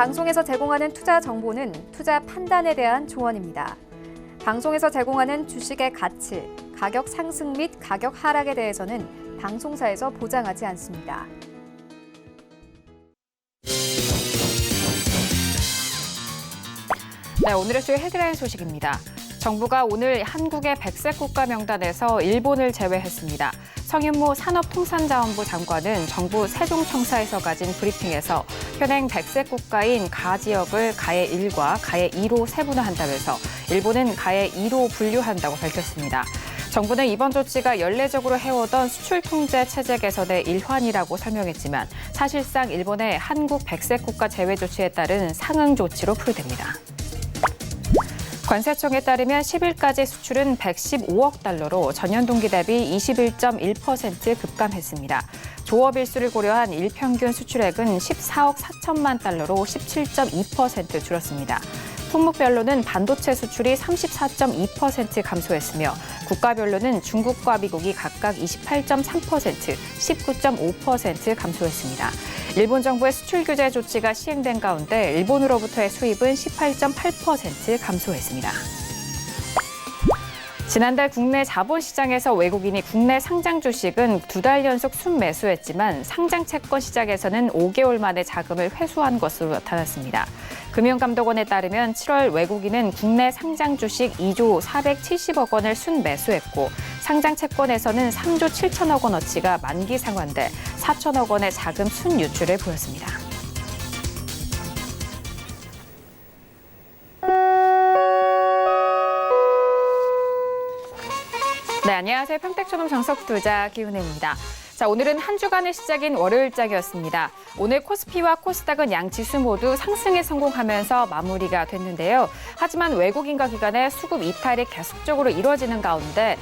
방송에서 제공하는 투자 정보는 투자 판단에 대한 조언입니다. 방송에서 제공하는 주식의 가치, 가격 상승 및 가격 하락에 대해서는 방송사에서 보장하지 않습니다. 네, 오늘의 주요 헤드라인 소식입니다. 정부가 오늘 한국의 백색 국가 명단에서 일본을 제외했습니다. 성윤모 산업통상자원부 장관은 정부 세종청사에서 가진 브리핑에서 현행 백색 국가인 가 지역을 가해 1과 가해 2로 세분화한다면서 일본은 가해 2로 분류한다고 밝혔습니다. 정부는 이번 조치가 연례적으로 해오던 수출 통제 체제 개선의 일환이라고 설명했지만 사실상 일본의 한국 백색 국가 제외 조치에 따른 상응 조치로 풀이됩니다. 관세청에 따르면 10일까지 수출은 115억 달러로 전년 동기 대비 21.1% 급감했습니다. 조업 일수를 고려한 일평균 수출액은 14억 4천만 달러로 17.2% 줄었습니다. 품목별로는 반도체 수출이 34.2% 감소했으며 국가별로는 중국과 미국이 각각 28.3%, 19.5% 감소했습니다. 일본 정부의 수출 규제 조치가 시행된 가운데 일본으로부터의 수입은 18.8% 감소했습니다. 지난달 국내 자본시장에서 외국인이 국내 상장 주식은 2달 연속 순매수했지만 상장 채권 시장에서는 5개월 만에 자금을 회수한 것으로 나타났습니다. 금융감독원에 따르면 7월 외국인은 국내 상장 주식 2조 470억 원을 순매수했고 상장 채권에서는 3조 7천억 원어치가 만기 상환돼 4천억 원의 자금 순유출을 보였습니다. 네, 안녕하세요. 평택초점 정석투자 기훈혜입니다. 자, 오늘은 한 주간의 시작인 월요일장이었습니다. 오늘 코스피와 코스닥은 양 지수 모두 상승에 성공하면서 마무리가 됐는데요. 하지만 외국인과 기관의 수급 이탈이 계속적으로 이루어지는 가운데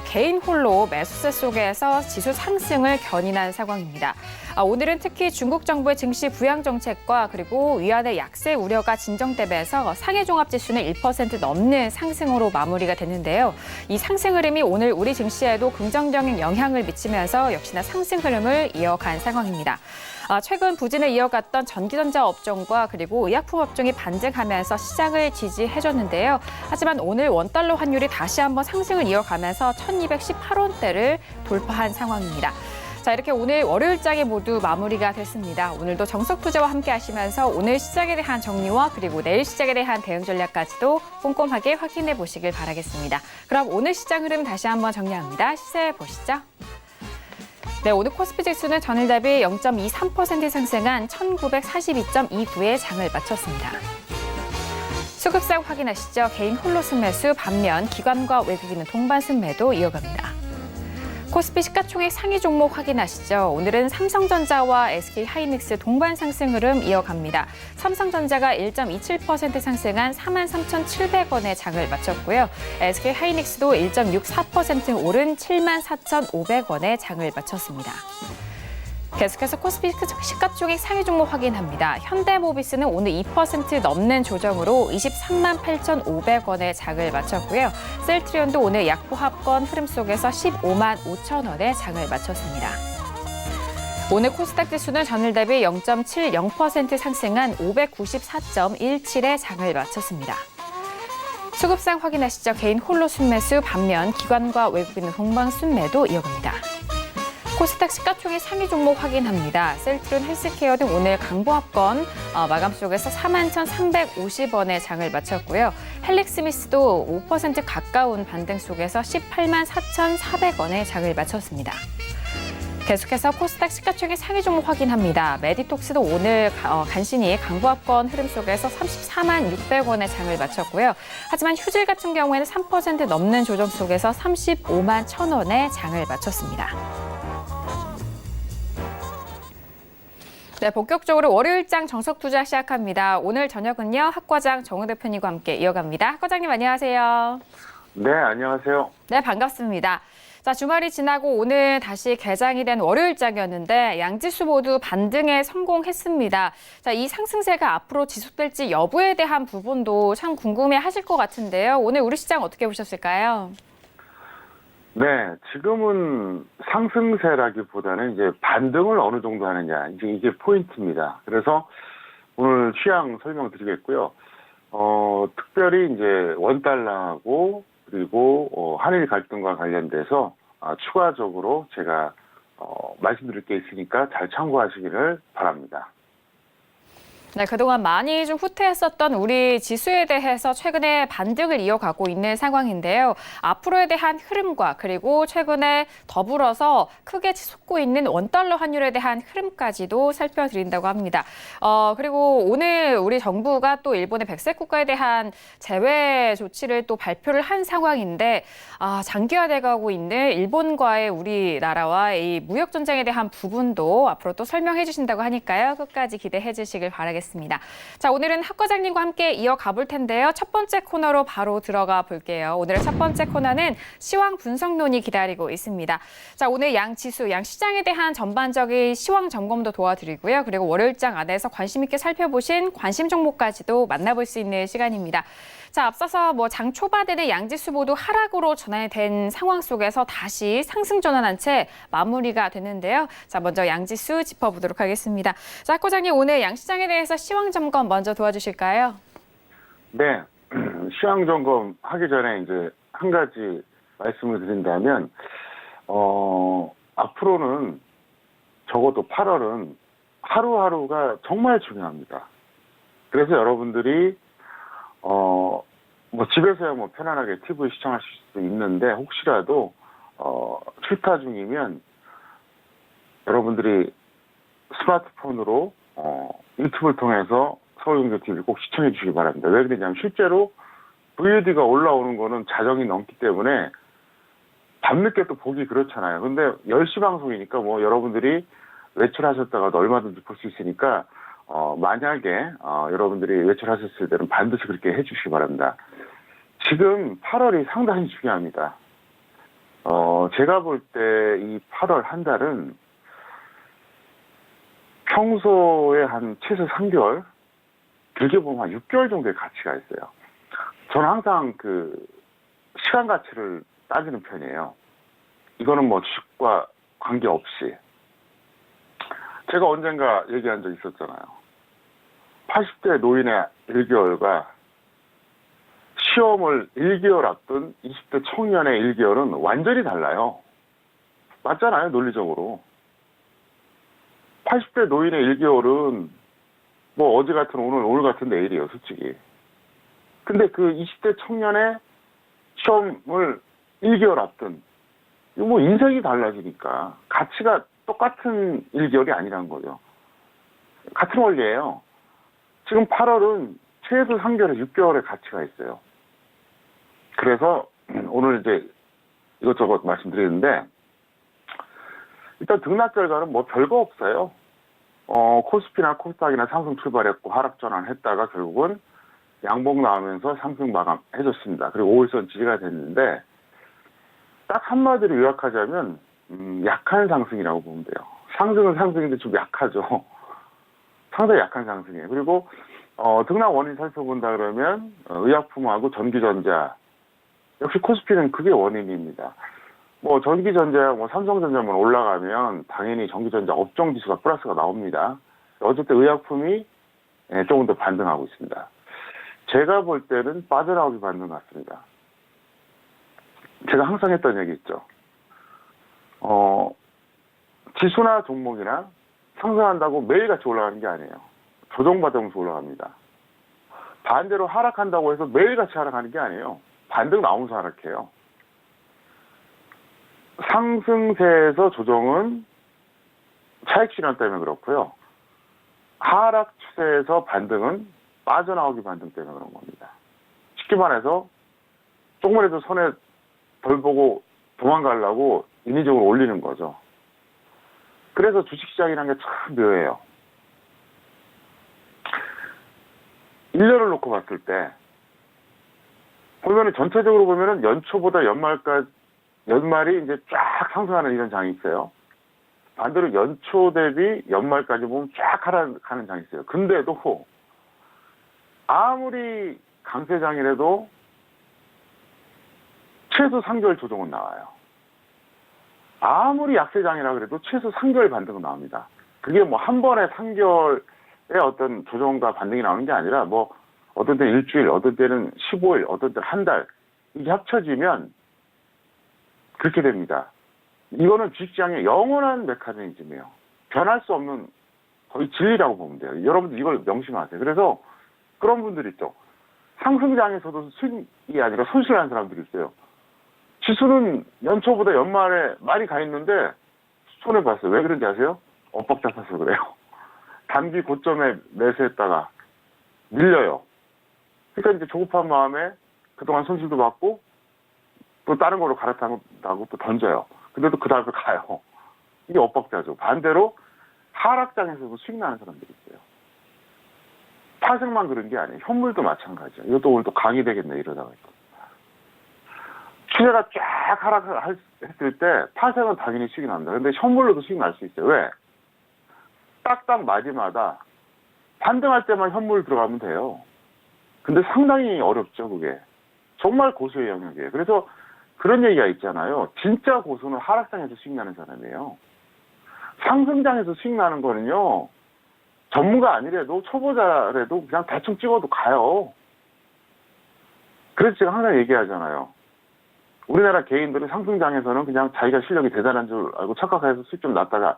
개인 홀로 매수세 속에서 지수 상승을 견인한 상황입니다. 오늘은 특히 중국 정부의 증시 부양 정책과 그리고 위안의 약세 우려가 진정되면서 상해 종합지수는 1% 넘는 상승으로 마무리가 됐는데요. 이 상승 흐름이 오늘 우리 증시에도 긍정적인 영향을 미치면서 역시나 상승 흐름을 이어간 상황입니다. 최근 부진을 이어갔던 전기전자 업종과 그리고 의약품 업종이 반등하면서 시장을 지지해줬는데요. 하지만 오늘 원달러 환율이 다시 한번 상승을 이어가면서 1218원대를 돌파한 상황입니다. 자, 이렇게 오늘 월요일장이 모두 마무리가 됐습니다. 오늘도 정석투자와 함께 하시면서 오늘 시작에 대한 정리와 그리고 내일 시작에 대한 대응 전략까지도 꼼꼼하게 확인해 보시길 바라겠습니다. 그럼 오늘 시장 흐름 다시 한번 정리합니다. 시세 보시죠. 네, 오늘 코스피 지수는 전일 대비 0.23% 상승한 1942.29에 장을 마쳤습니다. 수급상 확인하시죠. 개인 홀로 순매수 반면 기관과 외국인은 동반 순매도 이어갑니다. 코스피 시가총액 상위 종목 확인하시죠. 오늘은 삼성전자와 SK하이닉스 동반 상승 흐름 이어갑니다. 삼성전자가 1.27% 상승한 43,700원에 장을 마쳤고요. SK하이닉스도 1.64% 오른 74,500원에 장을 마쳤습니다. 계속해서 코스피 시가총액 상위 종목 확인합니다. 현대모비스는 오늘 2% 넘는 조정으로 23만 8,500원에 장을 마쳤고요. 셀트리온도 오늘 약보합권 흐름 속에서 15만 5천 원에 장을 마쳤습니다. 오늘 코스닥 지수는 전일 대비 0.70% 상승한 594.17에 장을 마쳤습니다. 수급상 확인하시죠. 개인 홀로 순매수 반면 기관과 외국인은 동반 순매도 이어갑니다. 코스닥 시가총액 상위 종목 확인합니다. 셀트리온 헬스케어 등 오늘 강보합권 마감 속에서 41,350원에 장을 마쳤고요. 헬릭스미스도 5% 가까운 반등 속에서 18만 4,400원에 장을 마쳤습니다. 계속해서 코스닥 시가총액 상위 종목 확인합니다. 메디톡스도 오늘 간신히 강보합권 흐름 속에서 34만 600원에 장을 마쳤고요. 하지만 휴질 같은 경우에는 3% 넘는 조정 속에서 35만 1,000원에 장을 마쳤습니다. 네, 본격적으로 월요일장 정석투자 시작합니다. 오늘 저녁은요, 학과장 정우 대표님과 함께 이어갑니다. 학과장님 안녕하세요. 네, 안녕하세요. 네, 반갑습니다. 자, 주말이 지나고 오늘 다시 개장이 된 월요일장이었는데 양지수 모두 반등에 성공했습니다. 자, 이 상승세가 앞으로 지속될지 여부에 대한 부분도 참 궁금해하실 것 같은데요. 오늘 우리 시장 어떻게 보셨을까요? 네, 지금은 상승세라기보다는 이제 반등을 어느 정도 하느냐, 이게 포인트입니다. 그래서 오늘 시황 설명드리겠고요. 특별히 이제 원달러하고 그리고 한일 갈등과 관련돼서 추가적으로 제가 말씀드릴 게 있으니까 잘 참고하시기를 바랍니다. 네, 그동안 많이 좀 후퇴했었던 우리 지수에 대해서 최근에 반등을 이어가고 있는 상황인데요. 앞으로에 대한 흐름과 그리고 최근에 더불어서 크게 솟고 있는 원달러 환율에 대한 흐름까지도 살펴드린다고 합니다. 그리고 오늘 우리 정부가 또 일본의 백색 국가에 대한 제외 조치를 또 발표를 한 상황인데 장기화돼가고 있는 일본과의 우리나라와의 이 무역 전쟁에 대한 부분도 앞으로 또 설명해 주신다고 하니까요. 끝까지 기대해 주시길 바라겠습니다. 자, 오늘은 학 과장님과 함께 이어가 볼 텐데요. 첫 번째 코너로 바로 들어가 볼게요. 오늘의 첫 번째 코너는 시황 분석론이 기다리고 있습니다. 자, 오늘 양 지수, 양 시장에 대한 전반적인 시황 점검도 도와드리고요. 그리고 월요일장 안에서 관심 있게 살펴보신 관심 종목까지도 만나볼 수 있는 시간입니다. 자, 앞서서 장 초반에는 양지수 모두 하락으로 전환된 상황 속에서 다시 상승 전환한 채 마무리가 됐는데요. 자, 먼저 양지수 짚어보도록 하겠습니다. 자, 학 과장님 오늘 양시장에 대해서 시황 점검 먼저 도와주실까요? 네, 시황 점검 하기 전에 이제 한 가지 말씀을 드린다면, 앞으로는 적어도 8월은 하루하루가 정말 중요합니다. 그래서 여러분들이 집에서야 편안하게 TV 시청하실 수 있는데, 혹시라도, 출타 중이면, 여러분들이 스마트폰으로, 유튜브를 통해서 서울경제TV를 꼭 시청해 주시기 바랍니다. 왜 그러냐면, 실제로 VOD가 올라오는 거는 자정이 넘기 때문에, 밤늦게 또 보기 그렇잖아요. 근데 10시 방송이니까 여러분들이 외출하셨다가도 얼마든지 볼 수 있으니까, 만약에 여러분들이 외출하셨을 때는 반드시 그렇게 해주시기 바랍니다. 지금 8월이 상당히 중요합니다. 제가 볼 때 이 8월 한 달은 평소에 한 최소 3개월, 길게 보면 한 6개월 정도의 가치가 있어요. 저는 항상 그 시간 가치를 따지는 편이에요. 이거는 주식과 관계없이. 제가 언젠가 얘기한 적 있었잖아요. 80대 노인의 1개월과 시험을 1개월 앞둔 20대 청년의 1개월은 완전히 달라요. 맞잖아요, 논리적으로. 80대 노인의 1개월은 어제 같은 오늘 같은 내일이에요, 솔직히. 근데 그 20대 청년의 시험을 1개월 앞둔, 이거 인생이 달라지니까 가치가 똑같은 1개월이 아니란 거죠. 같은 원리예요. 지금 8월은 최소 3개월에 6개월의 가치가 있어요. 그래서 오늘 이제 이것저것 말씀드리는데, 일단 등락 결과는 별거 없어요. 코스피나 코스닥이나 상승 출발했고 하락 전환했다가 결국은 양봉 나오면서 상승 마감해줬습니다. 그리고 5일선 지지가 됐는데, 딱 한마디로 요약하자면 약한 상승이라고 보면 돼요. 상승은 상승인데 좀 약하죠. 상당히 약한 상승이에요. 그리고 등락 원인 살펴본다 그러면 의약품하고 전기전자, 역시 코스피는 그게 원인입니다. 전기전자, 삼성전자만 올라가면 당연히 전기전자 업종지수가 플러스가 나옵니다. 어쨌든 의약품이 조금 더 반등하고 있습니다. 제가 볼 때는 빠져나오기 반등 같습니다. 제가 항상 했던 얘기 있죠. 지수나 종목이나 상승한다고 매일같이 올라가는 게 아니에요. 조정받으면서 올라갑니다. 반대로 하락한다고 해서 매일같이 하락하는 게 아니에요. 반등 나오면서 하락해요. 상승세에서 조정은 차익 실현 때문에 그렇고요. 하락 추세에서 반등은 빠져나오기 반등 때문에 그런 겁니다. 쉽게 말해서 조금이라도 손에 덜 보고 도망가려고 인위적으로 올리는 거죠. 그래서 주식시장이라는 게 참 묘해요. 1년을 놓고 봤을 때 보면은 전체적으로 보면은 연초보다 연말이 이제 쫙 상승하는 이런 장이 있어요. 반대로 연초 대비 연말까지 보면 쫙 하락하는 장이 있어요. 근데도 아무리 강세장이라도 최소 3개월 조정은 나와요. 아무리 약세장이라 그래도 최소 3개월 반등은 나옵니다. 그게 한 번에 3개월에 어떤 조정과 반등이 나오는 게 아니라 뭐 어떤 때는 일주일, 어떤 때는 15일, 어떤 때는 한 달 이게 합쳐지면 그렇게 됩니다. 이거는 주식시장의 영원한 메커니즘이에요. 변할 수 없는 거의 진리라고 보면 돼요. 여러분들 이걸 명심하세요. 그래서 그런 분들이 있죠. 상승장에서도 수익이 아니라 손실을 하는 사람들이 있어요. 지수는 연초보다 연말에 많이 가 있는데 손해봤어요. 왜 그런지 아세요? 엇박 잡아서 그래요. 단기 고점에 매수했다가 밀려요. 그러니까 이제 조급한 마음에 그동안 손실도 받고 또 다른 걸로 갈아타고 또 던져요. 근데 또 그 다음에 가요. 이게 엇박자죠. 반대로 하락장에서도 수익 나는 사람들이 있어요. 파생만 그런 게 아니에요. 현물도 마찬가지예요. 이것도 오늘 또 강의 되겠네 이러다가. 추세가 쫙 하락했을 때 파생은 당연히 수익이 납니다. 근데 현물로도 수익 날 수 있어요. 왜? 딱딱 마디마다 반등할 때만 현물 들어가면 돼요. 근데 상당히 어렵죠, 그게. 정말 고수의 영역이에요. 그래서 그런 얘기가 있잖아요. 진짜 고수는 하락장에서 수익 나는 사람이에요. 상승장에서 수익 나는 거는요, 전문가 아니래도 초보자라도 그냥 대충 찍어도 가요. 그래서 제가 항상 얘기하잖아요. 우리나라 개인들은 상승장에서는 그냥 자기가 실력이 대단한 줄 알고 착각해서 수익 좀 났다가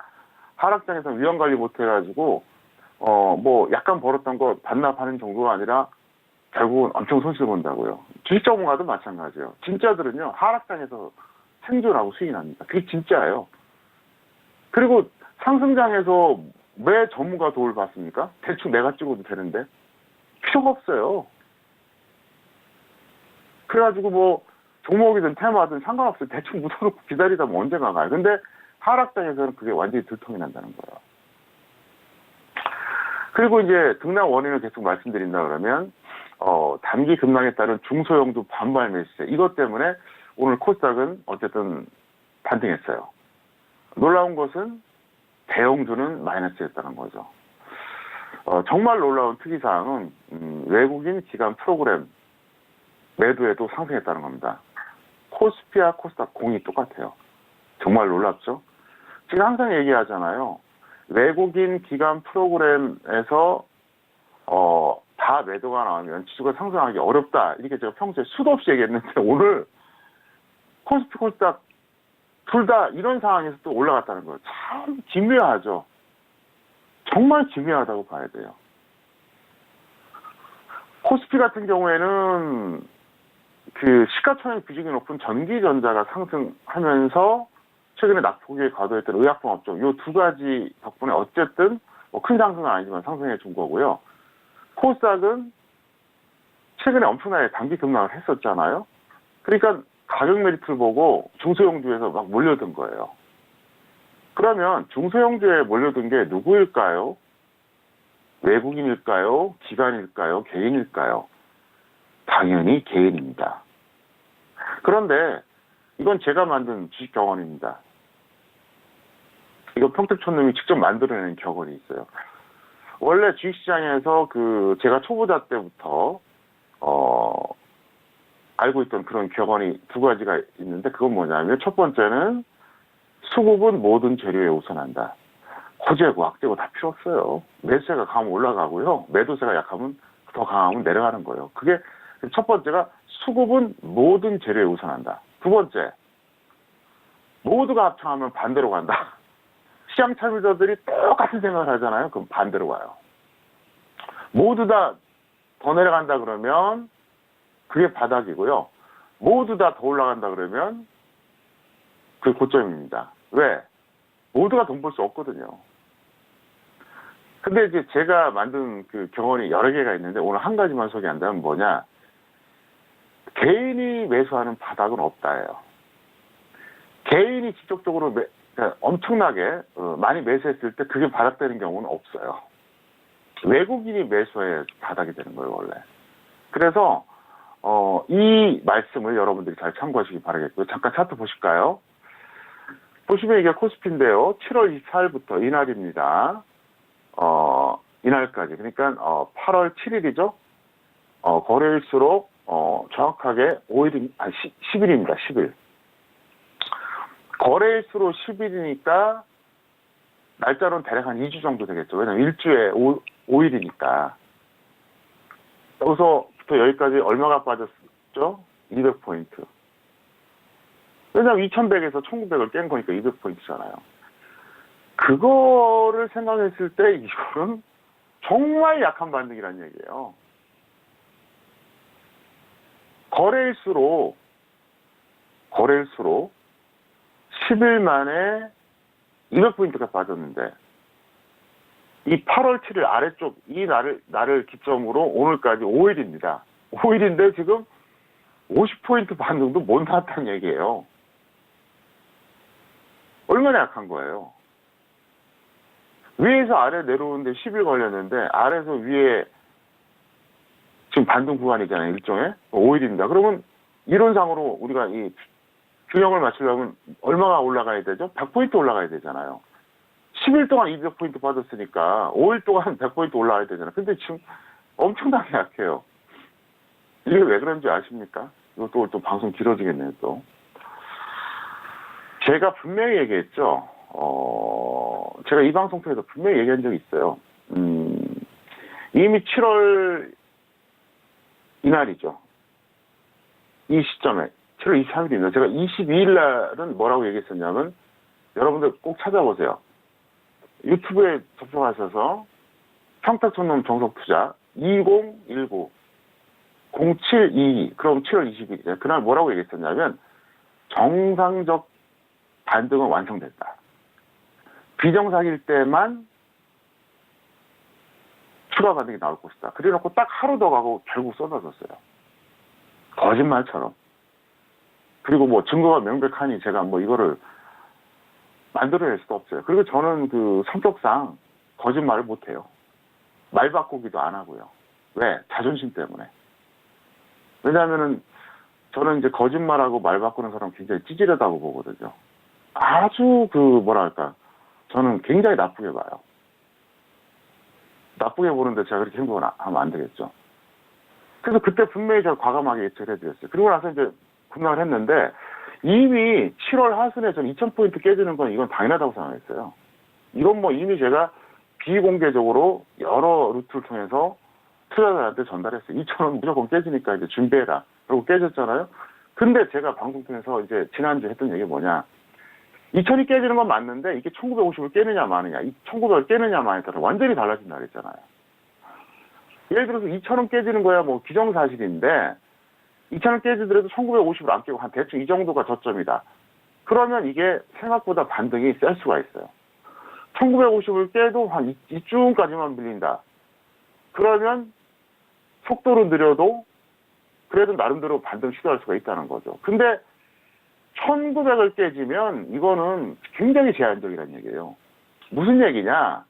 하락장에서는 위험관리 못해가지고 뭐 약간 벌었던 거 반납하는 정도가 아니라 결국은 엄청 손실 본다고요. 주식 전문가도 마찬가지예요. 진짜들은요, 하락장에서 생존하고 수익이 납니다. 그게 진짜예요. 그리고 상승장에서 왜 전문가 도움을 받습니까? 대충 내가 찍어도 되는데 필요가 없어요. 그래가지고 뭐 종목이든 테마든 상관없어요. 대충 묻어놓고 기다리다 보면 언젠가 가요. 근데 하락장에서는 그게 완전히 들통이 난다는 거예요. 그리고 이제 등락 원인을 계속 말씀드린다 그러면 단기 급락에 따른 중소형주 반발 매수세, 이것 때문에 오늘 코스닥은 어쨌든 반등했어요. 놀라운 것은 대형주는 마이너스였다는 거죠. 정말 놀라운 특이사항은 외국인 기관 프로그램 매도에도 상승했다는 겁니다. 코스피와 코스닥 공이 똑같아요. 정말 놀랍죠? 제가 항상 얘기하잖아요. 외국인 기관 프로그램에서 다 매도가 나오면 지수가 상승하기 어렵다. 이렇게 제가 평소에 수도 없이 얘기했는데 오늘 코스피, 코스닥 둘 다 이런 상황에서 또 올라갔다는 거예요. 참 기묘하죠. 정말 기묘하다고 봐야 돼요. 코스피 같은 경우에는 그 시가총액 비중이 높은 전기전자가 상승하면서 최근에 낙폭에 과도했던 의약품 업종, 이 두 가지 덕분에 어쨌든 뭐 큰 상승은 아니지만 상승해 준 거고요. 코스닥은 최근에 엄청나게 단기 급락을 했었잖아요. 그러니까 가격 메리트를 보고 중소형주에서 막 몰려든 거예요. 그러면 중소형주에 몰려든 게 누구일까요? 외국인일까요? 기관일까요? 개인일까요? 당연히 개인입니다. 그런데 이건 제가 만든 주식 격언입니다. 이거 평택촌놈이 직접 만들어낸 격언이 있어요. 원래 주식시장에서 제가 초보자 때부터 알고 있던 그런 격언이 두 가지가 있는데, 그건 뭐냐면 첫 번째는 수급은 모든 재료에 우선한다. 호재고 악재고 다 필요 없어요. 매수세가 강하면 올라가고요. 매도세가 약하면 더 강하면 내려가는 거예요. 그게 첫 번째가 수급은 모든 재료에 우선한다. 두 번째, 모두가 합창하면 반대로 간다. 시장 참여자들이 똑같은 생각을 하잖아요. 그럼 반대로 가요. 모두 다 더 내려간다 그러면 그게 바닥이고요. 모두 다 더 올라간다 그러면 그게 고점입니다. 왜? 모두가 돈 벌 수 없거든요. 근데 이제 제가 만든 그 경험이 여러 개가 있는데 오늘 한 가지만 소개한다면 뭐냐? 개인이 매수하는 바닥은 없다예요. 개인이 직접적으로 그러니까 엄청나게 많이 매수했을 때 그게 바닥되는 경우는 없어요. 외국인이 매수해 바닥이 되는 거예요, 원래. 그래서 이 말씀을 여러분들이 잘 참고하시기 바라겠고요. 잠깐 차트 보실까요? 보시면 이게 코스피인데요. 7월 24일부터 이날입니다. 이날까지. 그러니까 8월 7일이죠. 거래일수록 정확하게 10일입니다. 10일. 거래일수록 10일이니까 날짜로는 대략 한 2주 정도 되겠죠. 왜냐면 일주에 5일이니까. 여기서부터 여기까지 얼마가 빠졌죠? 200포인트. 왜냐하면 2100에서 1900을 깬 거니까 200포인트잖아요. 그거를 생각했을 때 이거는 정말 약한 반등이라는 얘기예요. 거래일수록 10일 만에 200포인트가 빠졌는데 이 8월 7일 아래쪽 이 날을 기점으로 오늘까지 5일입니다. 5일인데 지금 50포인트 반등도 못 나왔다는 얘기예요. 얼마나 약한 거예요. 위에서 아래 내려오는데 10일 걸렸는데 아래에서 위에 지금 반등 구간이잖아요. 일종의 5일입니다. 그러면 이론상으로 우리가 이 균형을 맞추려면 얼마가 올라가야 되죠? 100포인트 올라가야 되잖아요. 10일 동안 200포인트 받았으니까 5일 동안 100포인트 올라가야 되잖아요. 근데 지금 엄청나게 약해요. 이게 왜 그런지 아십니까? 이것도 또 방송 길어지겠네요, 또. 제가 분명히 얘기했죠. 제가 이 방송 통해서 분명히 얘기한 적이 있어요. 이미 7월 이날이죠. 이 시점에 7월 23일입니다. 제가 22일 날은 뭐라고 얘기했었냐면 여러분들 꼭 찾아보세요. 유튜브에 접속하셔서 평택촌놈 정석투자 2019 0722 그럼 7월 20일 그날 뭐라고 얘기했었냐면 정상적 반등은 완성됐다. 비정상일 때만 추가 반등이 나올 것이다. 그래놓고 딱 하루 더 가고 결국 쏟아졌어요. 거짓말처럼. 그리고 뭐 증거가 명백하니 제가 뭐 이거를 만들어낼 수도 없어요. 그리고 저는 그 성격상 거짓말을 못해요. 말 바꾸기도 안 하고요. 왜? 자존심 때문에. 왜냐하면은 저는 이제 거짓말하고 말 바꾸는 사람 굉장히 찌질하다고 보거든요. 아주 뭐랄까. 저는 굉장히 나쁘게 봐요. 나쁘게 보는데 제가 그렇게 행동을 하면 안 되겠죠. 그래서 그때 분명히 제가 과감하게 예측을 해드렸어요. 그리고 나서 이제 급락을 했는데 이미 7월 하순에 전 2000포인트 깨지는 건 이건 당연하다고 생각했어요. 이건 뭐 이미 제가 비공개적으로 여러 루트를 통해서 투자자한테 전달했어요. 2000원 무조건 깨지니까 이제 준비해라. 그리고 깨졌잖아요. 근데 제가 방송 통해서 이제 지난주에 했던 얘기 뭐냐. 2000이 깨지는 건 맞는데 이게 1950을 깨느냐 마느냐, 1900을 깨느냐 마느냐에 따라 완전히 달라진다 그랬잖아요. 예를 들어서 2000은 깨지는 거야 뭐 기정사실인데 2000은 깨지더라도 1950을 안 깨고 한 대충 이 정도가 저점이다. 그러면 이게 생각보다 반등이 셀 수가 있어요. 1950을 깨도 한 이쯤까지만 밀린다. 그러면 속도로 느려도 그래도 나름대로 반등 시도할 수가 있다는 거죠. 근데 1900을 깨지면 이거는 굉장히 제한적이라는 얘기예요. 무슨 얘기냐?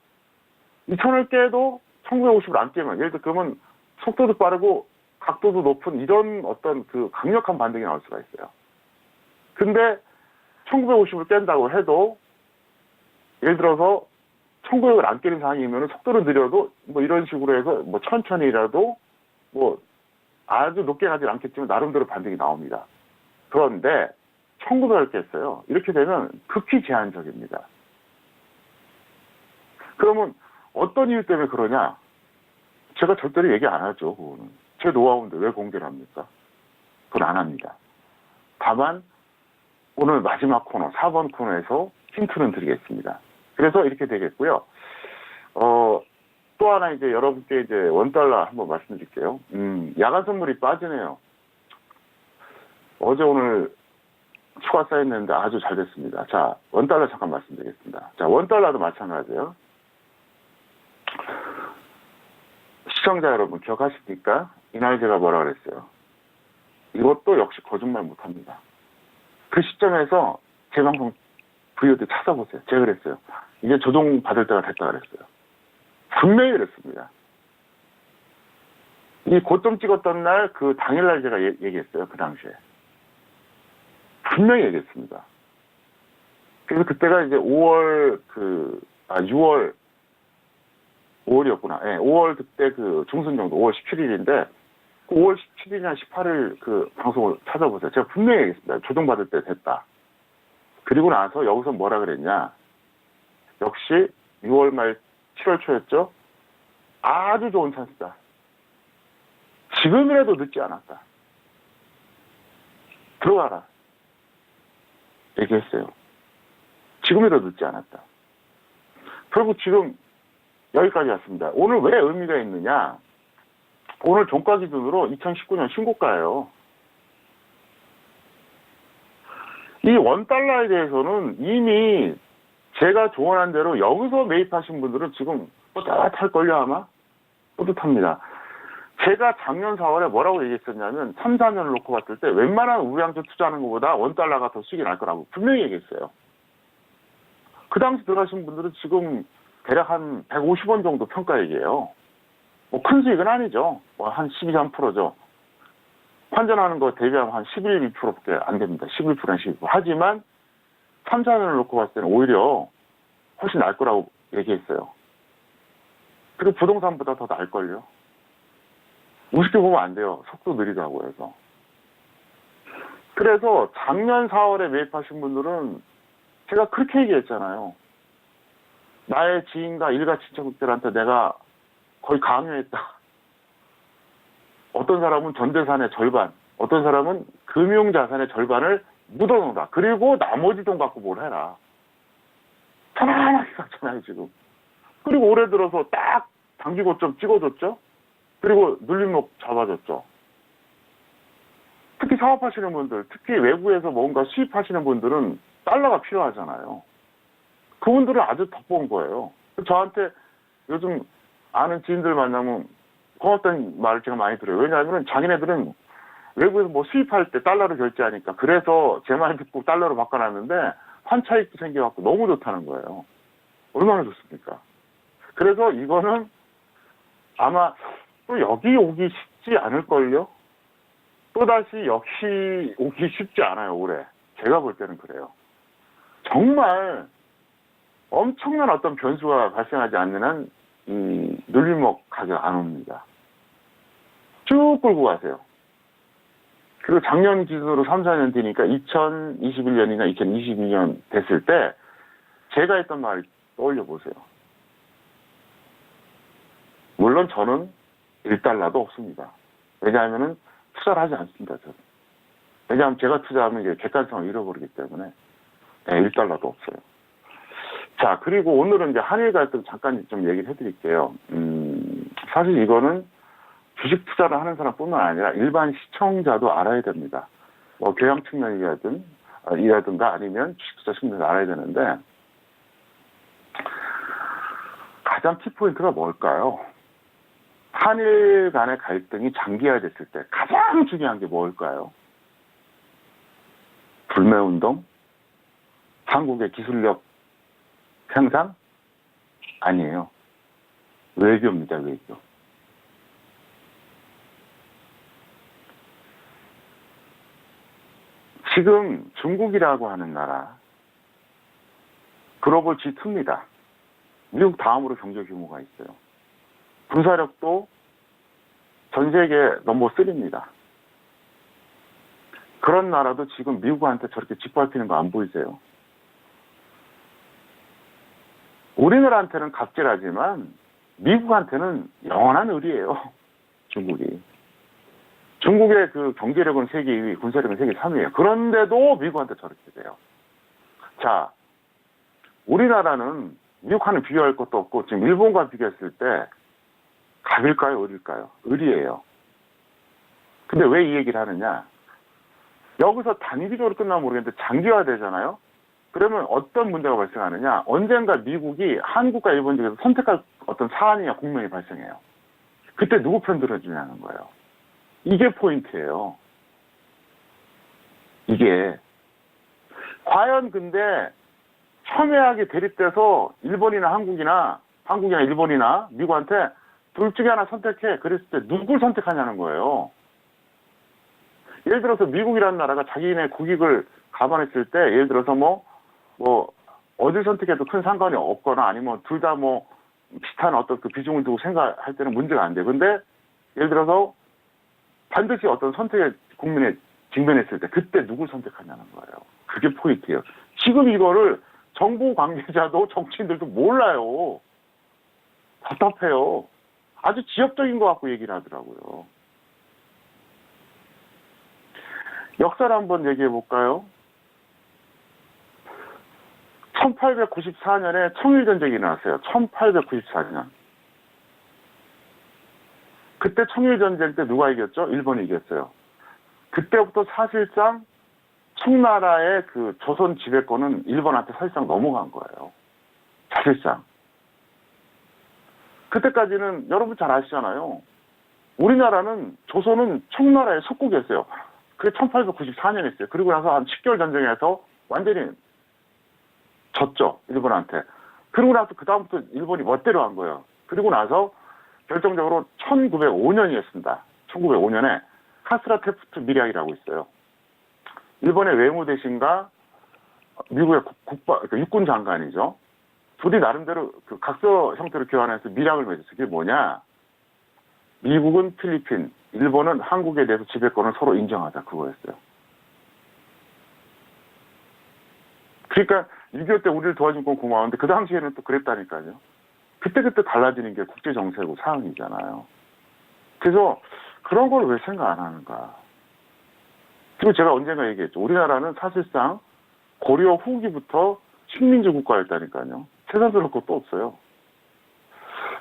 2000을 깨도 1950을 안 깨면 예를 들어 그러면 속도도 빠르고 각도도 높은 이런 어떤 그 강력한 반등이 나올 수가 있어요. 근데 1950을 깬다고 해도 예를 들어서 1900을 안 깨는 상황이면 속도를 느려도 뭐 이런 식으로 해서 뭐 천천히라도 뭐 아주 높게 가지 않겠지만 나름대로 반등이 나옵니다. 그런데 1900을 깼어요. 이렇게 되면 극히 제한적입니다. 그러면 어떤 이유 때문에 그러냐? 제가 절대로 얘기 안 하죠. 그거는. 제 노하우인데 왜 공개를 합니까? 그건 안 합니다. 다만 오늘 마지막 코너 4번 코너에서 힌트는 드리겠습니다. 그래서 이렇게 되겠고요. 또 하나 이제 여러분께 이제 $1 한번 말씀드릴게요. 야간 선물이 빠지네요. 어제 오늘 추가 쌓였는데 아주 잘 됐습니다. 자, $1 잠깐 말씀드리겠습니다. 자, $1도 마찬가지예요. 시청자 여러분 기억하십니까? 이날 제가 뭐라 그랬어요? 이것도 역시 거짓말 못합니다. 그 시점에서 제 방송 VOD 찾아보세요. 제가 그랬어요. 이제 조정 받을 때가 됐다 그랬어요. 분명히 그랬습니다. 이 고점 찍었던 날 그 당일날 제가 얘기했어요. 그 당시에. 분명히 얘기했습니다. 그래서 그때가 이제 5월이었구나. 예, 5월 그때 그 중순 정도, 5월 17일인데, 5월 17일이나 18일 그 방송을 찾아보세요. 제가 분명히 얘기했습니다. 조정받을 때 됐다. 그리고 나서 여기서 뭐라 그랬냐. 역시 6월 말 7월 초였죠. 아주 좋은 찬스다. 지금이라도 늦지 않았다. 들어가라. 얘기했어요. 지금이라도 늦지 않았다. 결국 지금 여기까지 왔습니다. 오늘 왜 의미가 있느냐? 오늘 종가 기준으로 2019년 신고가예요. 이 원달러에 대해서는 이미 제가 조언한 대로 여기서 매입하신 분들은 지금 뿌듯할걸요, 아마? 뿌듯합니다. 제가 작년 4월에 뭐라고 얘기했었냐면 3, 4년을 놓고 봤을 때 웬만한 우량주 투자하는 것보다 원달러가 더 수익이 날 거라고 분명히 얘기했어요. 그 당시 들어가신 분들은 지금 대략 한 150원 정도 평가 얘기예요. 뭐 큰 수익은 아니죠. 뭐 한 12, 3%죠. 환전하는 거 대비하면 한 11, 12%밖에 안 됩니다. 11%는 12%. 하지만 3, 4년을 놓고 봤을 때는 오히려 훨씬 날 거라고 얘기했어요. 그리고 부동산보다 더 날걸요. 우습게 보면 안 돼요. 속도 느리다고 해서. 그래서 작년 4월에 매입하신 분들은 제가 그렇게 얘기했잖아요. 나의 지인과 일가 친척들한테 내가 거의 강요했다. 어떤 사람은 전재산의 절반, 어떤 사람은 금융자산의 절반을 묻어놓는다. 그리고 나머지 돈 갖고 뭘 해라. 편안하게 갔잖아요, 지금. 그리고 올해 들어서 딱 단기고점 찍어줬죠. 그리고 눌림목 잡아줬죠. 특히 사업하시는 분들, 특히 외국에서 뭔가 수입하시는 분들은 달러가 필요하잖아요. 그분들은 아주 덕본 거예요. 저한테 요즘 아는 지인들 만나면 고맙다는 말을 제가 많이 들어요. 왜냐하면 자기네들은 외국에서 뭐 수입할 때 달러로 결제하니까 그래서 제 말 듣고 달러로 바꿔놨는데 환차익도 생겨갖고 너무 좋다는 거예요. 얼마나 좋습니까? 그래서 이거는 아마 또 여기 오기 쉽지 않을걸요? 또다시 역시 오기 쉽지 않아요, 올해. 제가 볼 때는 그래요. 정말 엄청난 어떤 변수가 발생하지 않는 한 이 눌림목 가격 안 옵니다. 쭉 끌고 가세요. 그리고 작년 기준으로 3, 4년 뒤니까 2021년이나 2022년 됐을 때 제가 했던 말 떠올려 보세요. 물론 저는 1달러도 없습니다. 왜냐하면 투자를 하지 않습니다. 저는. 왜냐하면 제가 투자하면 이제 객관성을 잃어버리기 때문에 1달러도 없어요. 자, 그리고 오늘은 이제 한일 갈등 잠깐 좀 얘기를 해드릴게요. 사실 이거는 주식 투자를 하는 사람뿐만 아니라 일반 시청자도 알아야 됩니다. 뭐 교양 측면이라든가 아니면 주식 투자 측면에서 알아야 되는데 가장 키포인트가 뭘까요? 한일 간의 갈등이 장기화됐을 때 가장 중요한 게 뭘까요? 불매운동? 한국의 기술력 향상? 아니에요. 외교입니다, 외교. 지금 중국이라고 하는 나라, 글로벌 G2입니다. 미국 다음으로 경제 규모가 있어요. 군사력도 전 세계 넘버 3입니다. 그런 나라도 지금 미국한테 저렇게 짓밟히는 거 안 보이세요? 우리나라한테는 갑질하지만 미국한테는 영원한 의리예요. 중국이. 중국의 그 경제력은 세계 2위, 군사력은 세계 3위예요. 그런데도 미국한테 저렇게 돼요. 자, 우리나라는 미국과는 비교할 것도 없고 지금 일본과 비교했을 때 갑일까요, 의리일까요? 의리예요. 근데 왜 이 얘기를 하느냐? 여기서 단기적으로 끝나면 모르겠는데 장기화 되잖아요? 그러면 어떤 문제가 발생하느냐? 언젠가 미국이 한국과 일본 중에서 선택할 어떤 사안이나 국면이 발생해요. 그때 누구 편 들어주냐는 거예요. 이게 포인트예요. 이게. 과연 근데 첨예하게 대립돼서 일본이나 한국이나 일본이나 미국한테 둘 중에 하나 선택해. 그랬을 때 누굴 선택하냐는 거예요. 예를 들어서 미국이라는 나라가 자기네 국익을 감안했을 때 예를 들어서 뭐 어딜 선택해도 큰 상관이 없거나 아니면 둘 다 뭐 비슷한 어떤 그 비중을 두고 생각할 때는 문제가 안 돼요. 근데 예를 들어서 반드시 어떤 선택의 국면에 직면했을 때 그때 누굴 선택하냐는 거예요. 그게 포인트예요. 지금 이거를 정부 관계자도 정치인들도 몰라요. 답답해요. 아주 지역적인 것 갖고 얘기를 하더라고요. 역사를 한번 얘기해 볼까요? 1894년에 청일전쟁이 일어났어요. 1894년. 그때 청일전쟁 때 누가 이겼죠? 일본이 이겼어요. 그때부터 사실상 청나라의 그 조선 지배권은 일본한테 사실상 넘어간 거예요. 사실상. 그때까지는 여러분 잘 아시잖아요. 우리나라는 조선은 청나라의 속국이었어요. 그게 1894년에 했어요. 그리고 나서 한 10개월 전쟁에서 완전히 졌죠. 일본한테. 그리고 나서 그다음부터 일본이 멋대로 한 거예요. 그리고 나서 결정적으로 1905년이었습니다. 1905년에 카스라 테프트 밀약이라고 있어요. 일본의 외무대신과 미국의 그러니까 육군 장관이죠. 둘이 나름대로 그 각서 형태로 교환해서 밀약을 맺었어요. 그게 뭐냐? 미국은 필리핀, 일본은 한국에 대해서 지배권을 서로 인정하자. 그거였어요. 그러니까 6.25 때 우리를 도와준 건 고마운데 그 당시에는 또 그랬다니까요. 그때그때 달라지는 게 국제정세고 상황이잖아요. 그래서 그런 걸 왜 생각 안 하는가. 그리고 제가 언젠가 얘기했죠. 우리나라는 사실상 고려 후기부터 식민지 국가였다니까요. 세상스러울 것도 없어요.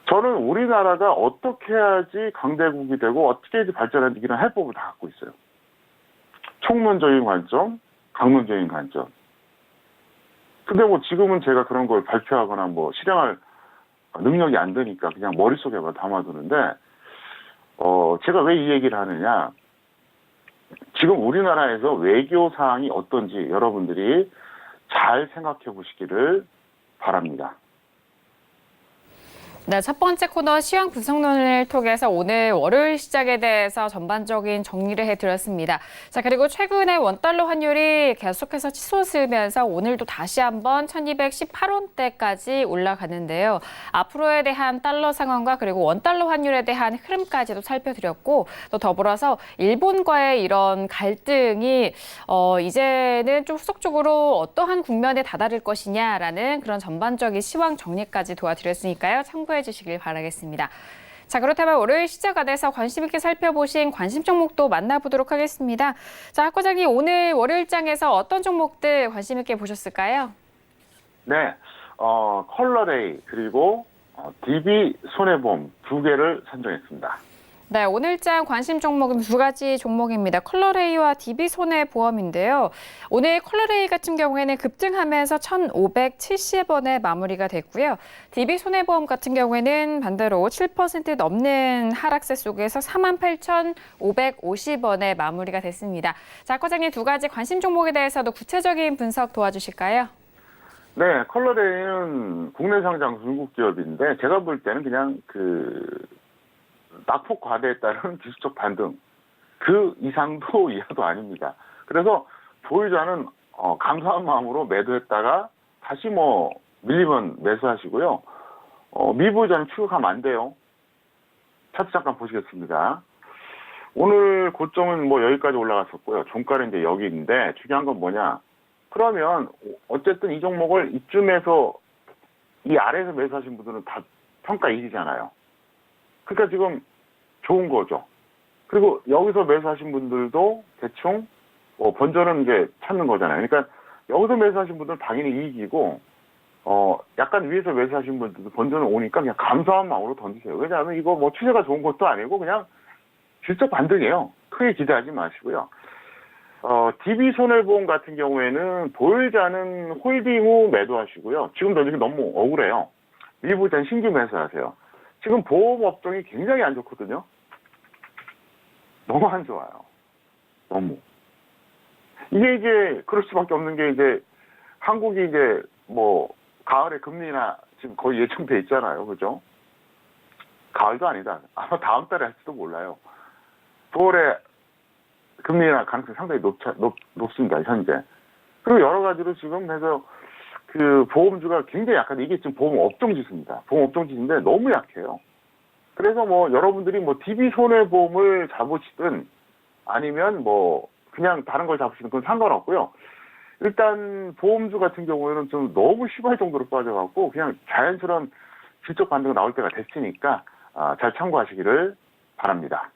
저는 우리나라가 어떻게 해야지 강대국이 되고 어떻게 해야지 발전하지 이런 해법을 다 갖고 있어요. 총론적인 관점, 강론적인 관점. 근데 뭐 지금은 제가 그런 걸 발표하거나 뭐 실행할 능력이 안 되니까 그냥 머릿속에만 담아두는데, 제가 왜 이 얘기를 하느냐. 지금 우리나라에서 외교 사항이 어떤지 여러분들이 잘 생각해 보시기를 바랍니다. 네, 첫 번째 코너 시황 분석론을 통해서 오늘 월요일 시작에 대해서 전반적인 정리를 해드렸습니다. 자, 그리고 최근에 원달러 환율이 계속해서 치솟으면서 오늘도 다시 한번 1218원대까지 올라가는데요. 앞으로에 대한 달러 상황과 그리고 원달러 환율에 대한 흐름까지도 살펴드렸고, 또 더불어서 일본과의 이런 갈등이 이제는 좀 후속적으로 어떠한 국면에 다다를 것이냐라는 그런 전반적인 시황 정리까지 도와드렸으니까요. 참고해 주시길 바라겠습니다. 자, 그렇다면 월요일 시작 안에서 관심 있게 살펴보신 관심 종목도 만나보도록 하겠습니다. 자, 학 과장님, 오늘 월요일장에서 어떤 종목들 관심 있게 보셨을까요? 네, 컬러레이 그리고 DB 손해보험 두 개를 선정했습니다. 네, 오늘장 관심 종목은 두 가지 종목입니다. 컬러레이와 DB손해보험인데요. 오늘 컬러레이 같은 경우에는 급등하면서 1,570원에 마무리가 됐고요. DB손해보험 같은 경우에는 반대로 7% 넘는 하락세 속에서 48,550원에 마무리가 됐습니다. 자, 과장님 두 가지 관심 종목에 대해서도 구체적인 분석 도와주실까요? 네, 컬러레이는 국내 상장 중국 기업인데 제가 볼 때는 그냥 낙폭 과대에 따른 기술적 반등 그 이상도 이하도 아닙니다. 그래서 보유자는 감사한 마음으로 매도했다가 다시 뭐 밀리면 매수하시고요. 미보유자는 추격하면 안 돼요. 차트 잠깐 보시겠습니다. 오늘 고점은 뭐 여기까지 올라갔었고요. 종가는 이제 여기 있는데 중요한 건 뭐냐? 그러면 어쨌든 이 종목을 이쯤에서 이 아래에서 매수하신 분들은 다 평가 1이잖아요. 그러니까 지금 좋은 거죠. 그리고 여기서 매수하신 분들도 대충 번전은 이제 찾는 거잖아요. 그러니까 여기서 매수하신 분들은 당연히 이익이고 약간 위에서 매수하신 분들도 번전은 오니까 그냥 감사한 마음으로 던지세요. 왜냐하면 이거 뭐 추세가 좋은 것도 아니고 그냥 실적 반등이에요. 크게 기대하지 마시고요. DB손해보험 같은 경우에는 보유자는 홀딩 후 매도하시고요. 지금 던지기 너무 억울해요. 미보유자는 신규 매수하세요. 지금 보험업종이 굉장히 안 좋거든요. 너무 안 좋아요. 너무. 이게 이제 그럴 수밖에 없는 게 이제 한국이 이제 뭐 가을에 금리나 지금 거의 예정돼 있잖아요. 그죠? 가을도 아니다. 아마 다음 달에 할지도 몰라요. 9월에 금리나 가능성이 상당히 높습니다. 현재. 그리고 여러 가지로 지금 해서 그 보험주가 굉장히 약한데 이게 지금 보험업종 지수입니다. 보험업종 지수인데 너무 약해요. 그래서 뭐 여러분들이 뭐 DB 손해보험을 잡으시든 아니면 뭐 그냥 다른 걸 잡으시든 그건 상관없고요. 일단 보험주 같은 경우에는 좀 너무 심할 정도로 빠져갖고 그냥 자연스러운 질적 반등이 나올 때가 됐으니까 잘 참고하시기를 바랍니다.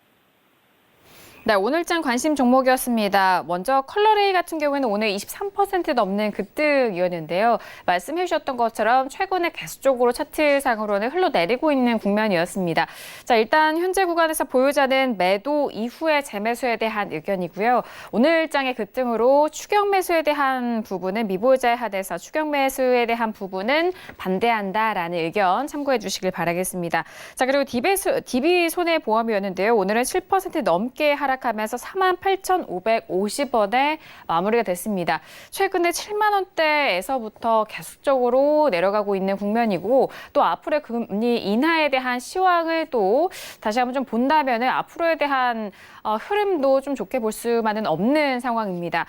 네, 오늘장 관심 종목이었습니다. 먼저 컬러레이 같은 경우에는 오늘 23% 넘는 급등이었는데요. 말씀해 주셨던 것처럼 최근에 계속적으로 차트상으로는 흘러내리고 있는 국면이었습니다. 자, 일단 현재 구간에서 보유자는 매도 이후의 재매수에 대한 의견이고요. 오늘장의 급등으로 추격 매수에 대한 부분은 미보유자에 한해서 추격 매수에 대한 부분은 반대한다라는 의견 참고해 주시길 바라겠습니다. 자, 그리고 DB 손해보험이었는데요. 오늘은 7% 넘게 하락하면서 48,550원에 마무리가 됐습니다. 최근에 7만 원대에서부터 계속적으로 내려가고 있는 국면이고 또 앞으로의 금리 인하에 대한 시황을 또 다시 한번 좀 본다면은 앞으로에 대한 흐름도 좀 좋게 볼 수만은 없는 상황입니다.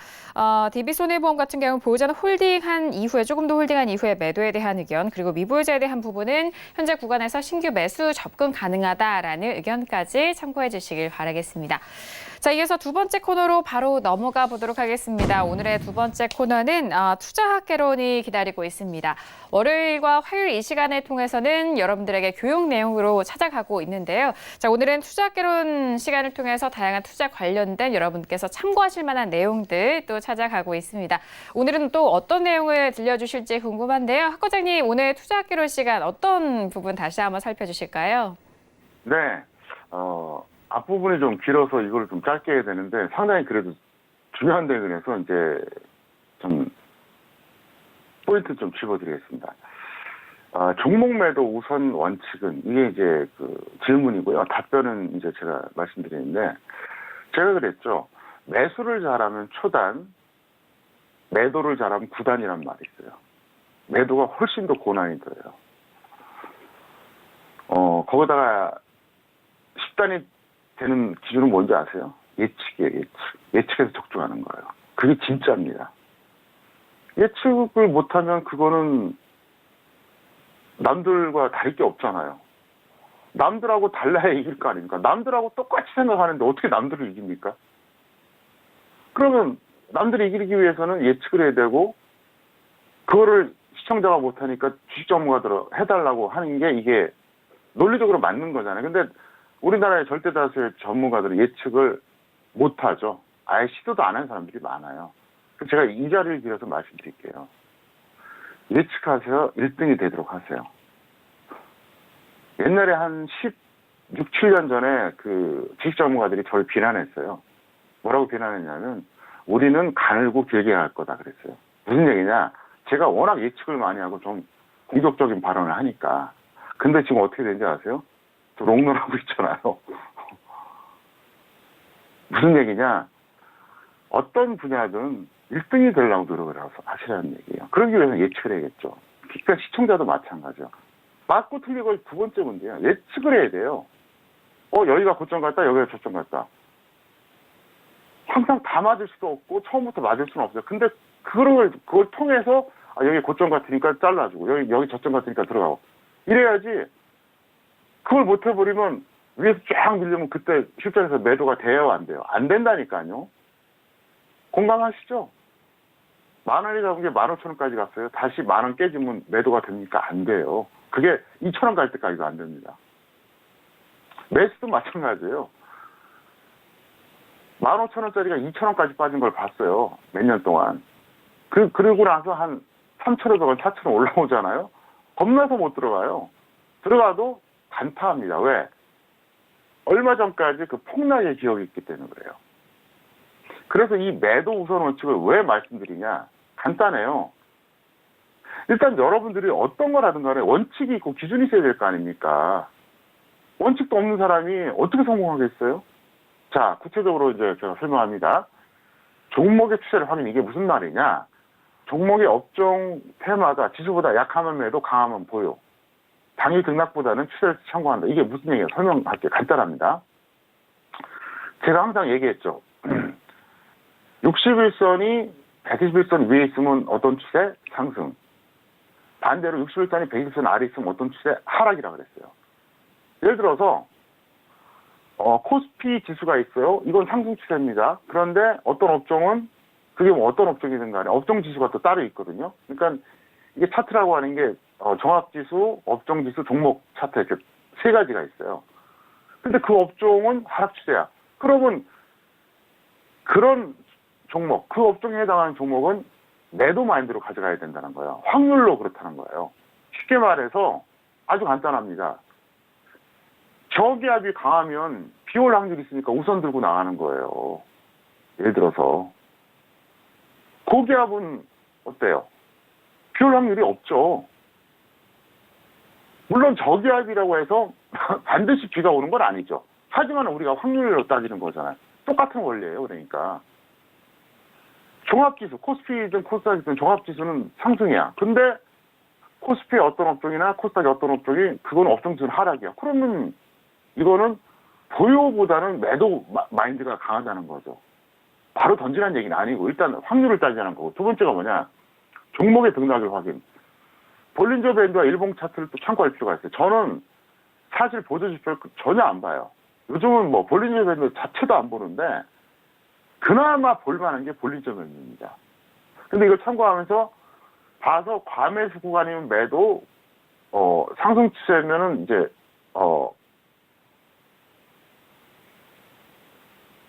DB 손해보험 같은 경우 보유자는 홀딩한 이후에 조금 더 홀딩한 이후에 매도에 대한 의견 그리고 미보유자에 대한 부분은 현재 구간에서 신규 매수 접근 가능하다라는 의견까지 참고해 주시길 바라겠습니다. 자, 이어서 두 번째 코너로 바로 넘어가 보도록 하겠습니다. 오늘의 두 번째 코너는 투자학개론이 기다리고 있습니다. 월요일과 화요일 이 시간을 통해서는 여러분들에게 교육 내용으로 찾아가고 있는데요. 자, 오늘은 투자학개론 시간을 통해서 다양한 투자 관련된 여러분께서 참고하실 만한 내용들 또 찾아가고 있습니다. 오늘은 또 어떤 내용을 들려주실지 궁금한데요. 학 과장님, 오늘 투자학개론 시간 어떤 부분 다시 한번 살펴주실까요? 네, 앞부분이 좀 길어서 이걸 좀 짧게 해야 되는데 상당히 그래도 중요한 대응에서 이제 좀 포인트 좀 짚어드리겠습니다. 종목 매도 우선 원칙은 이게 이제 그 질문이고요. 답변은 이제 제가 말씀드리는데 제가 그랬죠. 매수를 잘하면 초단, 매도를 잘하면 구단이란 말이 있어요. 매도가 훨씬 더 고난이 들어요. 거기다가 10단이 되는 기준은 뭔지 아세요? 예측이에요, 예측. 예측해서 적중하는 거예요. 그게 진짜입니다. 예측을 못하면 그거는 남들과 다를 게 없잖아요. 남들하고 달라야 이길 거 아닙니까? 남들하고 똑같이 생각하는데 어떻게 남들을 이깁니까? 그러면 남들이 이기기 위해서는 예측을 해야 되고 그거를 시청자가 못하니까 주식 전문가들 해달라고 하는 게 이게 논리적으로 맞는 거잖아요. 근데 우리나라의 절대 다수의 전문가들은 예측을 못하죠. 아예 시도도 안 하는 사람들이 많아요. 그래서 제가 이 자리를 빌어서 말씀드릴게요. 예측하세요. 1등이 되도록 하세요. 옛날에 한 16, 7년 전에 그 주식 전문가들이 저를 비난했어요. 뭐라고 비난했냐면 우리는 가늘고 길게 갈 거다 그랬어요. 무슨 얘기냐? 제가 워낙 예측을 많이 하고 좀 공격적인 발언을 하니까. 근데 지금 어떻게 되는지 아세요? 또 롱런하고 있잖아요. 무슨 얘기냐? 어떤 분야든 1등이 되려고 노력을 하시라는 얘기예요. 그러기 위해서는 예측을 해야겠죠. 그러니까 시청자도 마찬가지죠. 맞고 틀리고 두 번째 문제야. 예측을 해야 돼요. 여기가 고점 같다, 여기가 저점 같다. 항상 다 맞을 수도 없고 처음부터 맞을 수는 없어요. 근데 그걸 통해서 여기 고점 같으니까 잘라주고 여기 저점 같으니까 들어가고 이래야지. 그걸 못 해버리면 위에서 쫙 밀리면 그때 실전에서 매도가 돼요, 안 돼요? 안 된다니까요. 공감하시죠? 10,000원이 잡은 게 15,000원까지 갔어요. 다시 10,000원 깨지면 매도가 됩니까? 안 돼요. 그게 2,000원 갈 때까지도 안 됩니다. 매수도 마찬가지예요. 15,000원짜리가 2,000원까지 빠진 걸 봤어요. 몇 년 동안. 그러고 나서 한 3,500원, 4,000원 올라오잖아요. 겁나서 못 들어가요. 들어가도 간파합니다. 왜? 얼마 전까지 그 폭락의 기억이 있기 때문에 그래요. 그래서 이 매도 우선 원칙을 왜 말씀드리냐? 간단해요. 일단 여러분들이 어떤 거라든 간에 원칙이 있고 기준이 있어야 될 거 아닙니까? 원칙도 없는 사람이 어떻게 성공하겠어요? 자, 구체적으로 이제 제가 설명합니다. 종목의 추세를 확인, 이게 무슨 말이냐? 종목의 업종 테마가 지수보다 약하면 매도, 강하면 보유. 당일 등락보다는 추세를 참고한다. 이게 무슨 얘기예요? 설명할게요. 간단합니다. 제가 항상 얘기했죠. 61선이 121선 위에 있으면 어떤 추세? 상승. 반대로 61선이 120선 아래 있으면 어떤 추세? 하락이라고 그랬어요. 예를 들어서 코스피 지수가 있어요. 이건 상승 추세입니다. 그런데 어떤 업종은 그게 뭐 어떤 업종이든 간에 업종 지수가 또 따로 있거든요. 그러니까 이게 차트라고 하는 게 종합지수, 업종지수, 종목 차트 이렇게 세 가지가 있어요. 근데 그 업종은 하락 추세야. 그러면 그런 종목, 그 업종에 해당하는 종목은 매도 마인드로 가져가야 된다는 거예요. 확률로 그렇다는 거예요. 쉽게 말해서 아주 간단합니다. 저기압이 강하면 비올 확률이 있으니까 우선 들고 나가는 거예요. 예를 들어서 고기압은 어때요? 비올 확률이 없죠. 물론 저기압이라고 해서 반드시 비가 오는 건 아니죠. 하지만 우리가 확률로 따지는 거잖아요. 똑같은 원리예요. 그러니까 종합지수, 코스피든 코스닥이든 종합지수는 상승이야. 근데 코스피의 어떤 업종이나 코스닥의 어떤 업종이 그건 업종지수는 하락이야. 그러면 이거는 보유보다는 매도 마인드가 강하다는 거죠. 바로 던지라는 얘기는 아니고 일단 확률을 따지자는 거고, 두 번째가 뭐냐, 종목의 등락을 확인. 볼린저 밴드와 일봉 차트를 또 참고할 필요가 있어요. 저는 사실 보조지표를 전혀 안 봐요. 요즘은 뭐 볼린저 밴드 자체도 안 보는데 그나마 볼만한 게 볼린저 밴드입니다. 근데 이걸 참고하면서 봐서 과매수 구간이면 매도, 상승 추세면은 이제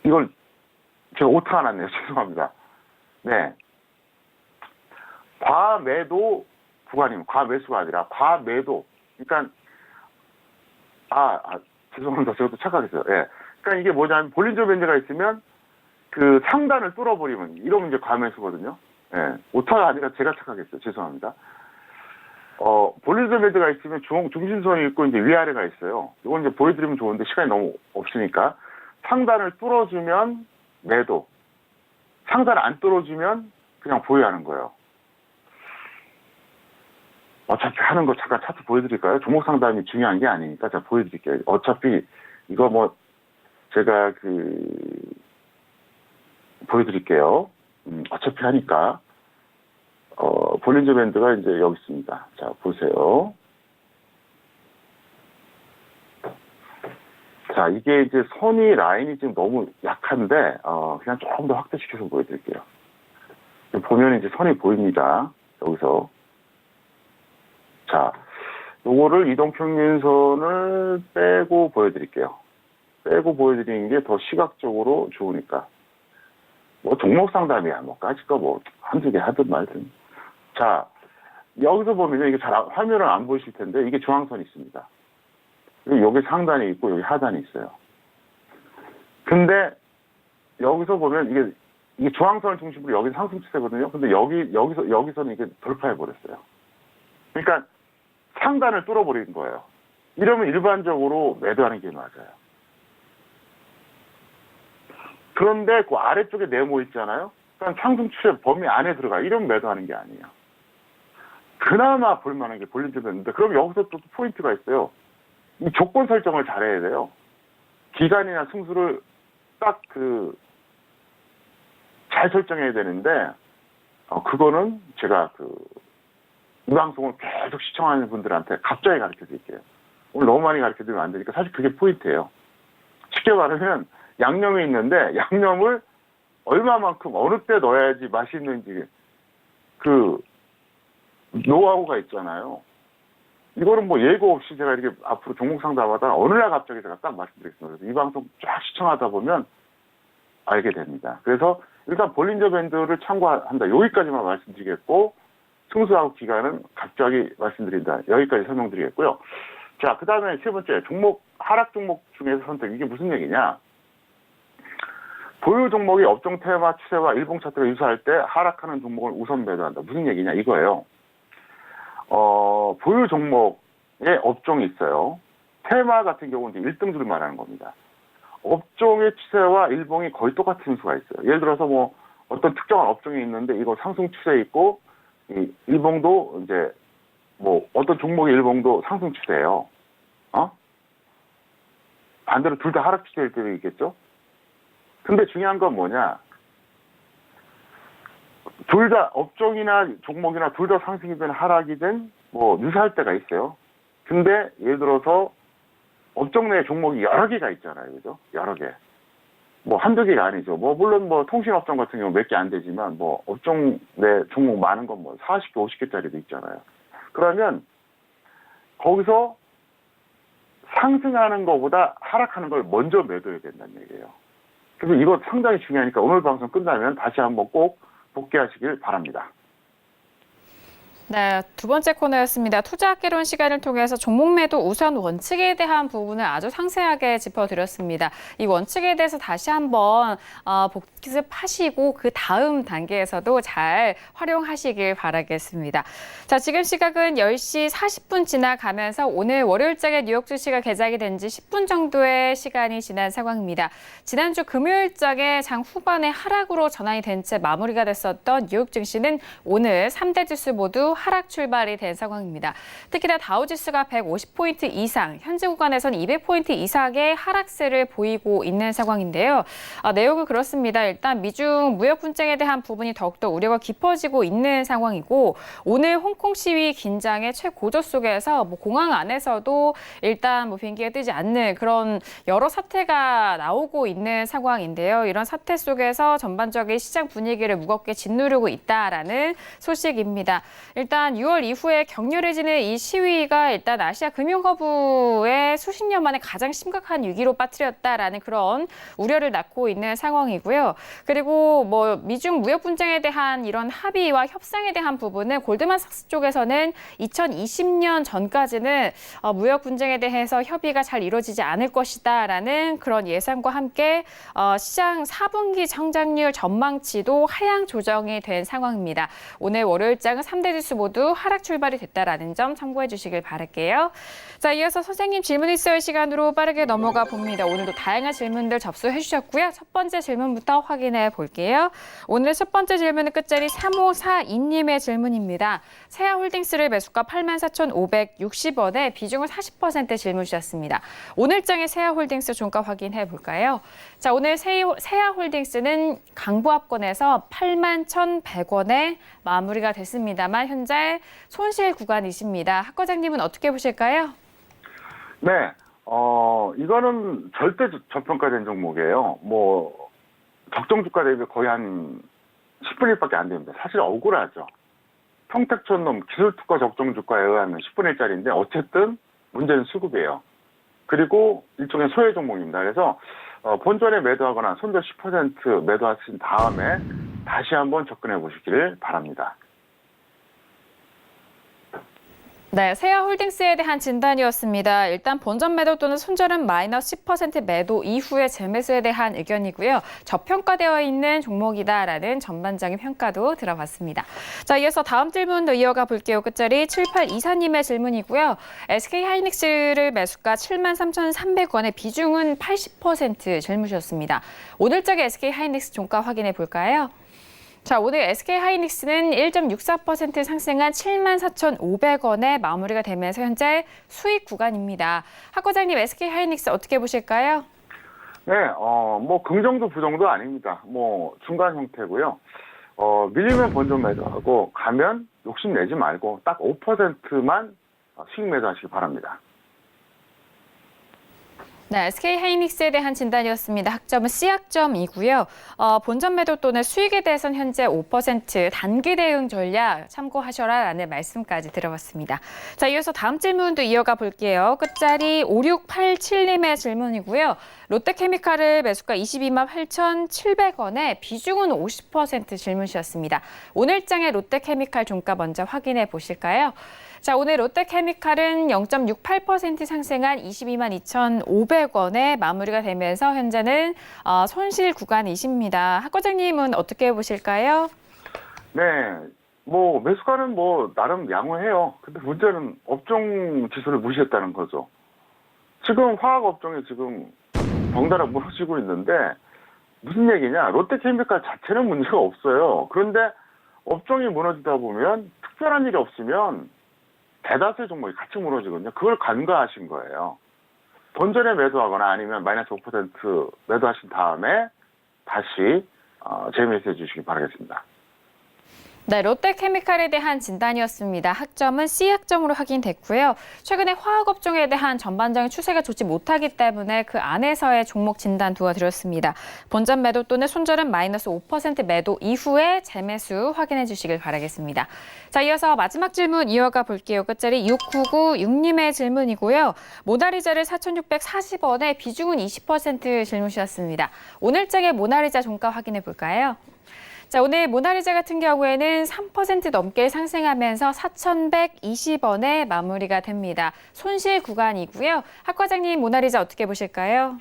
이걸 제가 오타 안 했네요. 죄송합니다. 네. 과매도 구간이면 과매수가 아니라 과매도. 그러니까 죄송합니다. 제가 또 착각했어요. 예. 그러니까 이게 뭐냐면 볼린저 밴드가 있으면 그 상단을 뚫어버리면 이러면 이제 과매수거든요. 예. 오타가 아니라 제가 착각했어요. 죄송합니다. 볼린저 밴드가 있으면 중심선이 있고 이제 위아래가 있어요. 이건 이제 보여드리면 좋은데 시간이 너무 없으니까 상단을 뚫어주면 매도, 상단을 안 뚫어주면 그냥 보유하는 거예요. 어차피 하는 거 잠깐 차트 보여드릴까요? 종목 상담이 중요한 게 아니니까 제가 보여드릴게요. 어차피 이거 뭐 제가 보여드릴게요. 어차피 하니까 볼린저 밴드가 이제 여기 있습니다. 자, 보세요. 자, 이게 이제 선이 라인이 지금 너무 약한데 그냥 조금 더 확대시켜서 보여드릴게요. 보면 이제 선이 보입니다. 여기서. 자, 요거를 이동평균선을 빼고 보여드릴게요. 빼고 보여드리는 게 더 시각적으로 좋으니까. 뭐 종목 상담이야. 뭐 까짓 거 뭐 한두 개 하든 말든. 자, 여기서 보면 이게 잘 화면은 안 보이실 텐데 이게 중앙선이 있습니다. 그리고 여기 상단이 있고 여기 하단이 있어요. 근데 여기서 보면 이게 중앙선을 중심으로 여기 상승 추세거든요. 근데 여기서는 이게 돌파해 버렸어요. 그러니까 상단을 뚫어버린 거예요. 이러면 일반적으로 매도하는 게 맞아요. 그런데 그 아래쪽에 네모 있잖아요. 그러니까 상승 추세 범위 안에 들어가. 이러면 매도하는 게 아니에요. 그나마 볼만한 게 볼린저 밴드인데, 그럼 여기서 또 포인트가 있어요. 이 조건 설정을 잘해야 돼요. 기간이나 승수를 딱 잘 설정해야 되는데, 그거는 제가 이 방송을 계속 시청하는 분들한테 갑자기 가르쳐 드릴게요. 오늘 너무 많이 가르쳐 드리면 안 되니까 사실 그게 포인트예요. 쉽게 말하면 양념이 있는데 양념을 얼마만큼 어느 때 넣어야지 맛있는지 노하우가 있잖아요. 이거는 뭐 예고 없이 제가 이렇게 앞으로 종목 상담하다 어느 날 갑자기 제가 딱 말씀드리겠습니다. 그래서 이 방송 쫙 시청하다 보면 알게 됩니다. 그래서 일단 볼린저 밴드를 참고한다. 여기까지만 말씀드리겠고, 승수하고 기간은 갑자기 말씀드린다. 여기까지 설명드리겠고요. 자, 그 다음에 세 번째, 하락 종목 중에서 선택. 이게 무슨 얘기냐? 보유 종목이 업종 테마 추세와 일봉 차트가 유사할 때 하락하는 종목을 우선 매도한다. 무슨 얘기냐? 이거예요. 보유 종목에 업종이 있어요. 테마 같은 경우는 이제 1등주를 말하는 겁니다. 업종의 추세와 일봉이 거의 똑같은 수가 있어요. 예를 들어서 뭐 어떤 특정한 업종이 있는데 이거 상승 추세에 있고, 이 일봉도 이제 뭐 어떤 종목의 일봉도 상승 추세예요. 반대로 둘 다 하락 추세일 때도 있겠죠. 근데 중요한 건 뭐냐? 둘 다 업종이나 종목이나 둘 다 상승이든 하락이든 뭐 유사할 때가 있어요. 근데 예를 들어서 업종 내 종목이 여러 개가 있잖아요. 그죠? 여러 개. 뭐 한두 개가 아니죠. 뭐 물론 뭐 통신업종 같은 경우 몇 개 안 되지만 뭐 업종 내 종목 많은 건 뭐 40개, 50개짜리도 있잖아요. 그러면 거기서 상승하는 것보다 하락하는 걸 먼저 매도해야 된다는 얘기예요. 그래서 이거 상당히 중요하니까 오늘 방송 끝나면 다시 한번 꼭 복귀하시길 바랍니다. 네, 두 번째 코너였습니다. 투자학개론 시간을 통해서 종목 매도 우선 원칙에 대한 부분을 아주 상세하게 짚어드렸습니다. 이 원칙에 대해서 다시 한번 복습하시고 그 다음 단계에서도 잘 활용하시길 바라겠습니다. 자, 지금 시각은 10시 40분 지나가면서 오늘 월요일장에 뉴욕 증시가 개장이 된 지 10분 정도의 시간이 지난 상황입니다. 지난주 금요일장에 장 후반에 하락으로 전환이 된 채 마무리가 됐었던 뉴욕 증시는 오늘 3대 지수 모두 하락 출발이 된 상황입니다. 특히나 다우지수가 150포인트 이상, 현재 구간에서는 200포인트 이상의 하락세를 보이고 있는 상황인데요. 내용은 그렇습니다. 일단 미중 무역 분쟁에 대한 부분이 더욱더 우려가 깊어지고 있는 상황이고 오늘 홍콩 시위 긴장의 최고조 속에서 공항 안에서도 일단 비행기가 뜨지 않는 그런 여러 사태가 나오고 있는 상황인데요. 이런 사태 속에서 전반적인 시장 분위기를 무겁게 짓누르고 있다라는 소식입니다. 일단 6월 이후에 격렬해지는 이 시위가 일단 아시아 금융허브에 수십 년 만에 가장 심각한 위기로 빠뜨렸다라는 그런 우려를 낳고 있는 상황이고요. 그리고 미중 무역 분쟁에 대한 이런 합의와 협상에 대한 부분은 골드만삭스 쪽에서는 2020년 전까지는 무역 분쟁에 대해서 협의가 잘 이루어지지 않을 것이다라는 그런 예상과 함께 시장 4분기 성장률 전망치도 하향 조정이 된 상황입니다. 오늘 월요일장은 3대 지수 모두 하락 출발이 됐다라는 점 참고해 주시길 바랄게요. 자, 이어서 선생님 질문 있어요 시간으로 빠르게 넘어가 봅니다. 오늘도 다양한 질문들 접수해 주셨고요. 첫 번째 질문부터 확인해 볼게요. 오늘 첫 번째 질문은 끝자리 3542님의 질문입니다. 세아홀딩스를 매수가 84,560원에 비중을 40% 질문 주셨습니다. 오늘장의 세아홀딩스 종가 확인해 볼까요? 자, 오늘 세아홀딩스는 강보합권에서 81,100원에 마무리가 됐습니다만 현재 손실 구간이십니다. 학 과장님은 어떻게 보실까요? 네, 이거는 절대 저평가된 종목이에요. 적정 주가 대비 거의 한 10분의 1밖에 안 됩니다. 사실 억울하죠. 평택촌놈 기술특허 적정 주가에 의하면 10분의 1짜리인데 어쨌든 문제는 수급이에요. 그리고 일종의 소외 종목입니다. 그래서 본전에 매도하거나 손절 10% 매도하신 다음에 다시 한번 접근해 보시기를 바랍니다. 네, 세아홀딩스에 대한 진단이었습니다. 일단 본전 매도 또는 손절은 마이너스 10% 매도 이후의 재매수에 대한 의견이고요. 저평가되어 있는 종목이다라는 전반적인 평가도 들어봤습니다. 자, 이어서 다음 질문도 이어가 볼게요. 끝자리 7824님의 질문이고요. SK하이닉스를 매수가 73,300원에 비중은 80% 질문 주셨습니다. 오늘장의 SK하이닉스 종가 확인해 볼까요? 자, 오늘 SK하이닉스는 1.64% 상승한 74,500원에 마무리가 되면서 현재 수익 구간입니다. 학 과장님, SK하이닉스 어떻게 보실까요? 네, 긍정도 부정도 아닙니다. 중간 형태고요. 밀리면 본전 매도하고 가면 욕심내지 말고 딱 5%만 수익 매도하시기 바랍니다. 네, SK하이닉스에 대한 진단이었습니다. 학점은 C학점이고요. 본전 매도 또는 수익에 대해서는 현재 5% 단기 대응 전략 참고하셔라라는 말씀까지 들어봤습니다. 자, 이어서 다음 질문도 이어가 볼게요. 끝자리 5687님의 질문이고요. 롯데케미칼을 매수가 22만 8,700원에 비중은 50% 질문 주셨습니다. 오늘장의 롯데케미칼 종가 먼저 확인해 보실까요? 자, 오늘 롯데케미칼은 0.68% 상승한 22만 2,500원에 마무리가 되면서 현재는 손실 구간이십니다. 학 과장님은 어떻게 보실까요? 네, 매수가는 나름 양호해요. 근데 문제는 업종 지수를 무시했다는 거죠. 지금 화학 업종이 지금 덩달아 무너지고 있는데 무슨 얘기냐? 롯데케미칼 자체는 문제가 없어요. 그런데 업종이 무너지다 보면 특별한 일이 없으면 대다수의 종목이 같이 무너지거든요. 그걸 간과하신 거예요. 본전에 매도하거나 아니면 마이너스 5% 매도하신 다음에 다시 재매수해 주시기 바라겠습니다. 네, 롯데케미칼에 대한 진단이었습니다. 학점은 C학점으로 확인됐고요. 최근에 화학업종에 대한 전반적인 추세가 좋지 못하기 때문에 그 안에서의 종목 진단 도와드렸습니다. 본전 매도 또는 손절은 마이너스 5% 매도 이후에 재매수 확인해 주시길 바라겠습니다. 자, 이어서 마지막 질문 이어가 볼게요. 끝자리 6996님의 질문이고요. 모나리자를 4,640원에 비중은 20% 질문 주셨습니다. 오늘장의 모나리자 종가 확인해 볼까요? 자, 오늘 모나리자 같은 경우에는 3% 넘게 상승하면서 4,120원에 마무리가 됩니다. 손실 구간이고요. 학 과장님, 모나리자 어떻게 보실까요?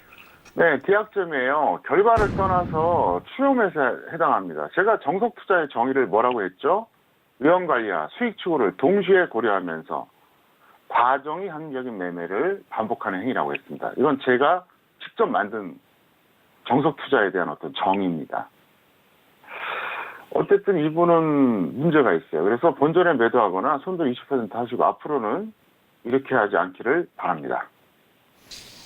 네, D학점이에요. 결과를 떠나서 추정에서 해당합니다. 제가 정석 투자의 정의를 뭐라고 했죠? 위험 관리와 수익 추구를 동시에 고려하면서 과정이 합리적인 매매를 반복하는 행위라고 했습니다. 이건 제가 직접 만든 정석 투자에 대한 어떤 정의입니다. 어쨌든 이분은 문제가 있어요. 그래서 본전에 매도하거나 손절 20% 하시고 앞으로는 이렇게 하지 않기를 바랍니다.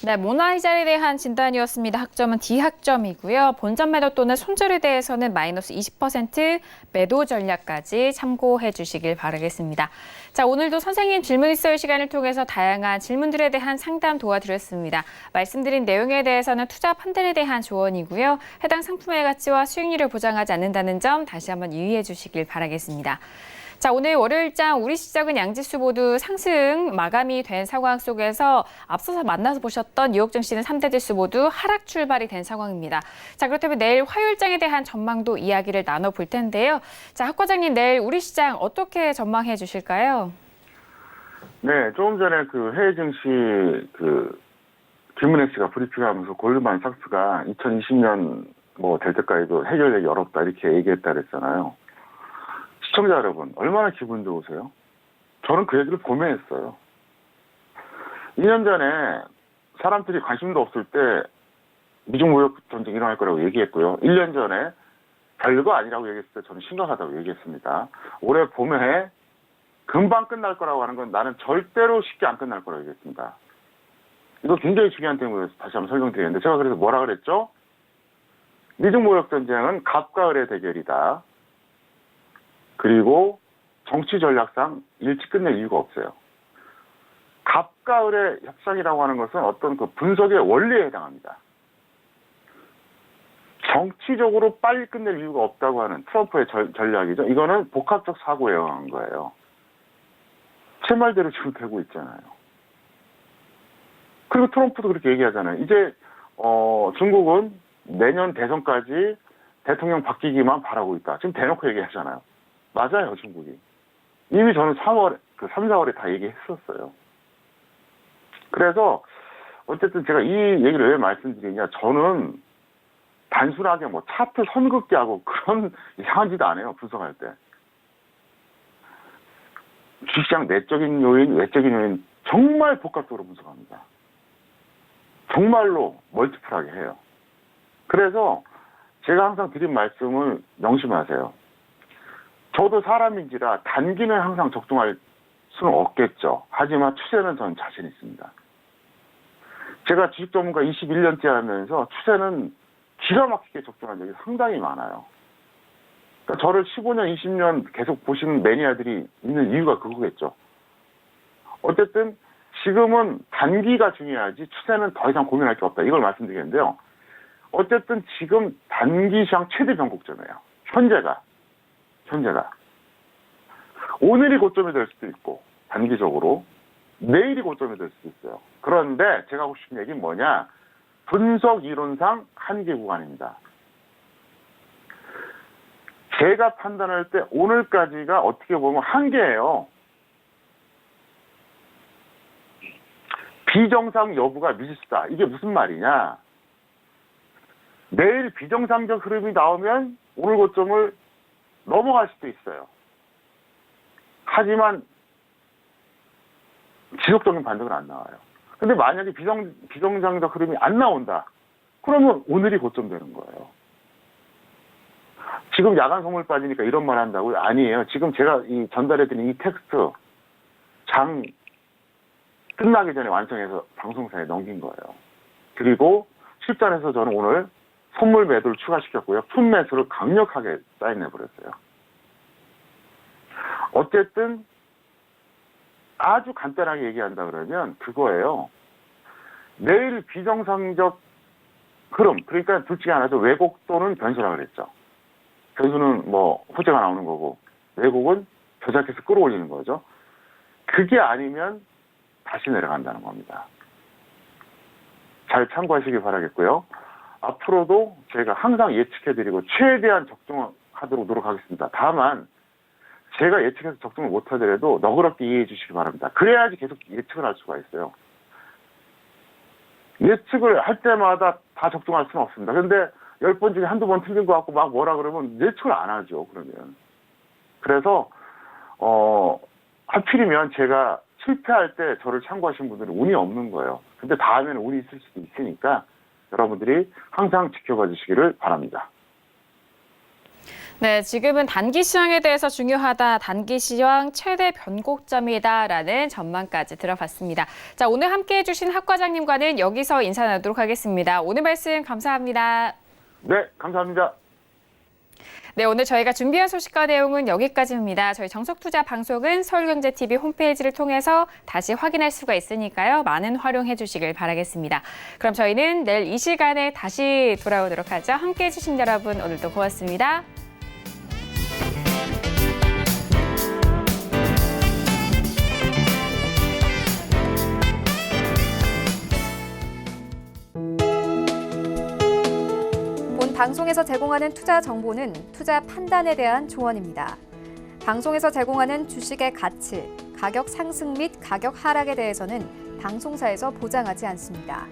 네, 모나리자에 대한 진단이었습니다. 학점은 D학점이고요. 본전 매도 또는 손절에 대해서는 마이너스 20% 매도 전략까지 참고해 주시길 바라겠습니다. 자, 오늘도 선생님 질문 있어요 시간을 통해서 다양한 질문들에 대한 상담 도와드렸습니다. 말씀드린 내용에 대해서는 투자 판단에 대한 조언이고요. 해당 상품의 가치와 수익률을 보장하지 않는다는 점 다시 한번 유의해 주시길 바라겠습니다. 자, 오늘 월요일장 우리 시장은 양지수 모두 상승 마감이 된 상황 속에서 앞서서 만나서 보셨던 뉴욕 증시는 3대 지수 모두 하락 출발이 된 상황입니다. 자, 그렇다면 내일 화요일장에 대한 전망도 이야기를 나눠볼 텐데요. 자, 학 과장님, 내일 우리 시장 어떻게 전망해 주실까요? 네, 조금 전에 그 해외 증시 김은혜 씨가 브리핑하면서 골드만삭스가 2020년 뭐 될 때까지도 해결되기 어렵다 이렇게 얘기했다 그랬잖아요. 시청자 여러분, 얼마나 기분 좋으세요? 저는 그 얘기를 보면 했어요. 2년 전에 사람들이 관심도 없을 때 미중 무역 전쟁이 일어날 거라고 얘기했고요. 1년 전에 별거 아니라고 얘기했을 때 저는 심각하다고 얘기했습니다. 올해 봄에 금방 끝날 거라고 하는 건 나는 절대로 쉽게 안 끝날 거라고 얘기했습니다. 이거 굉장히 중요한 때문에 다시 한번 설명드리는데 제가 그래서 뭐라 그랬죠? 미중 무역 전쟁은 갑과 을의 대결이다. 그리고 정치 전략상 일찍 끝낼 이유가 없어요. 갑과 을의 협상이라고 하는 것은 어떤 그 분석의 원리에 해당합니다. 정치적으로 빨리 끝낼 이유가 없다고 하는 트럼프의 전략이죠. 이거는 복합적 사고에 의한 거예요. 제 말대로 지금 되고 있잖아요. 그리고 트럼프도 그렇게 얘기하잖아요. 이제 중국은 내년 대선까지 대통령 바뀌기만 바라고 있다. 지금 대놓고 얘기하잖아요. 맞아요, 중국이. 이미 저는 3, 4월에 다 얘기했었어요. 그래서 어쨌든 제가 이 얘기를 왜 말씀드리냐. 저는 단순하게 뭐 차트 선긋기하고 그런 이상한 짓 안 해요, 분석할 때. 주식시장 내적인 요인, 외적인 요인 정말 복합적으로 분석합니다. 정말로 멀티플하게 해요. 그래서 제가 항상 드린 말씀을 명심하세요. 저도 사람인지라 단기는 항상 적중할 수는 없겠죠. 하지만 추세는 저는 자신 있습니다. 제가 주식 전문가 21년째 하면서 추세는 기가 막히게 적중한 적이 상당히 많아요. 그러니까 저를 15년, 20년 계속 보시는 매니아들이 있는 이유가 그거겠죠. 어쨌든 지금은 단기가 중요하지 추세는 더 이상 고민할 게 없다. 이걸 말씀드리겠는데요. 어쨌든 지금 단기 시장 최대 변곡점이에요. 현재가. 오늘이 고점이 될 수도 있고 단기적으로 내일이 고점이 될 수도 있어요. 그런데 제가 하고 싶은 얘기는 뭐냐. 분석 이론상 한계 구간입니다. 제가 판단할 때 오늘까지가 어떻게 보면 한계예요. 비정상 여부가 미지수다. 이게 무슨 말이냐. 내일 비정상적 흐름이 나오면 오늘 고점을 넘어갈 수도 있어요. 하지만 지속적인 반등은 안 나와요. 근데 만약에 비정상적 흐름이 안 나온다. 그러면 오늘이 고점 되는 거예요. 지금 야간 선물 빠지니까 이런 말 한다고요? 아니에요. 지금 제가 전달해드린 이 텍스트 장 끝나기 전에 완성해서 방송사에 넘긴 거예요. 그리고 실전에서 저는 오늘 선물 매도를 추가시켰고요. 품 매수를 강력하게 사인해버렸어요. 어쨌든 아주 간단하게 얘기한다 그러면 그거예요. 내일 비정상적 흐름, 그러니까 둘 중에 하나죠. 왜곡 또는 변수라 그랬죠. 변수는 뭐 호재가 나오는 거고 왜곡은 조작해서 끌어올리는 거죠. 그게 아니면 다시 내려간다는 겁니다. 잘 참고하시기 바라겠고요. 앞으로도 제가 항상 예측해드리고 최대한 적중하도록 노력하겠습니다. 다만 제가 예측해서 적중을 못하더라도 너그럽게 이해해 주시기 바랍니다. 그래야지 계속 예측을 할 수가 있어요. 예측을 할 때마다 다 적중할 수는 없습니다. 근데 10번 중에 한두 번 틀린 것 같고 막 뭐라 그러면 예측을 안 하죠. 그러면. 그래서 하필이면 제가 실패할 때 저를 참고하신 분들은 운이 없는 거예요. 근데 다음에는 운이 있을 수도 있으니까 여러분들이 항상 지켜봐 주시기를 바랍니다. 네, 지금은 단기 시황에 대해서 중요하다. 단기 시황 최대 변곡점이다라는 전망까지 들어봤습니다. 자, 오늘 함께해 주신 학 과장님과는 여기서 인사 나누도록 하겠습니다. 오늘 말씀 감사합니다. 네, 감사합니다. 네, 오늘 저희가 준비한 소식과 내용은 여기까지입니다. 저희 정석투자 방송은 서울경제TV 홈페이지를 통해서 다시 확인할 수가 있으니까요. 많은 활용해 주시길 바라겠습니다. 그럼 저희는 내일 이 시간에 다시 돌아오도록 하죠. 함께해 주신 여러분 오늘도 고맙습니다. 방송에서 제공하는 투자 정보는 투자 판단에 대한 조언입니다. 방송에서 제공하는 주식의 가치, 가격 상승 및 가격 하락에 대해서는 방송사에서 보장하지 않습니다.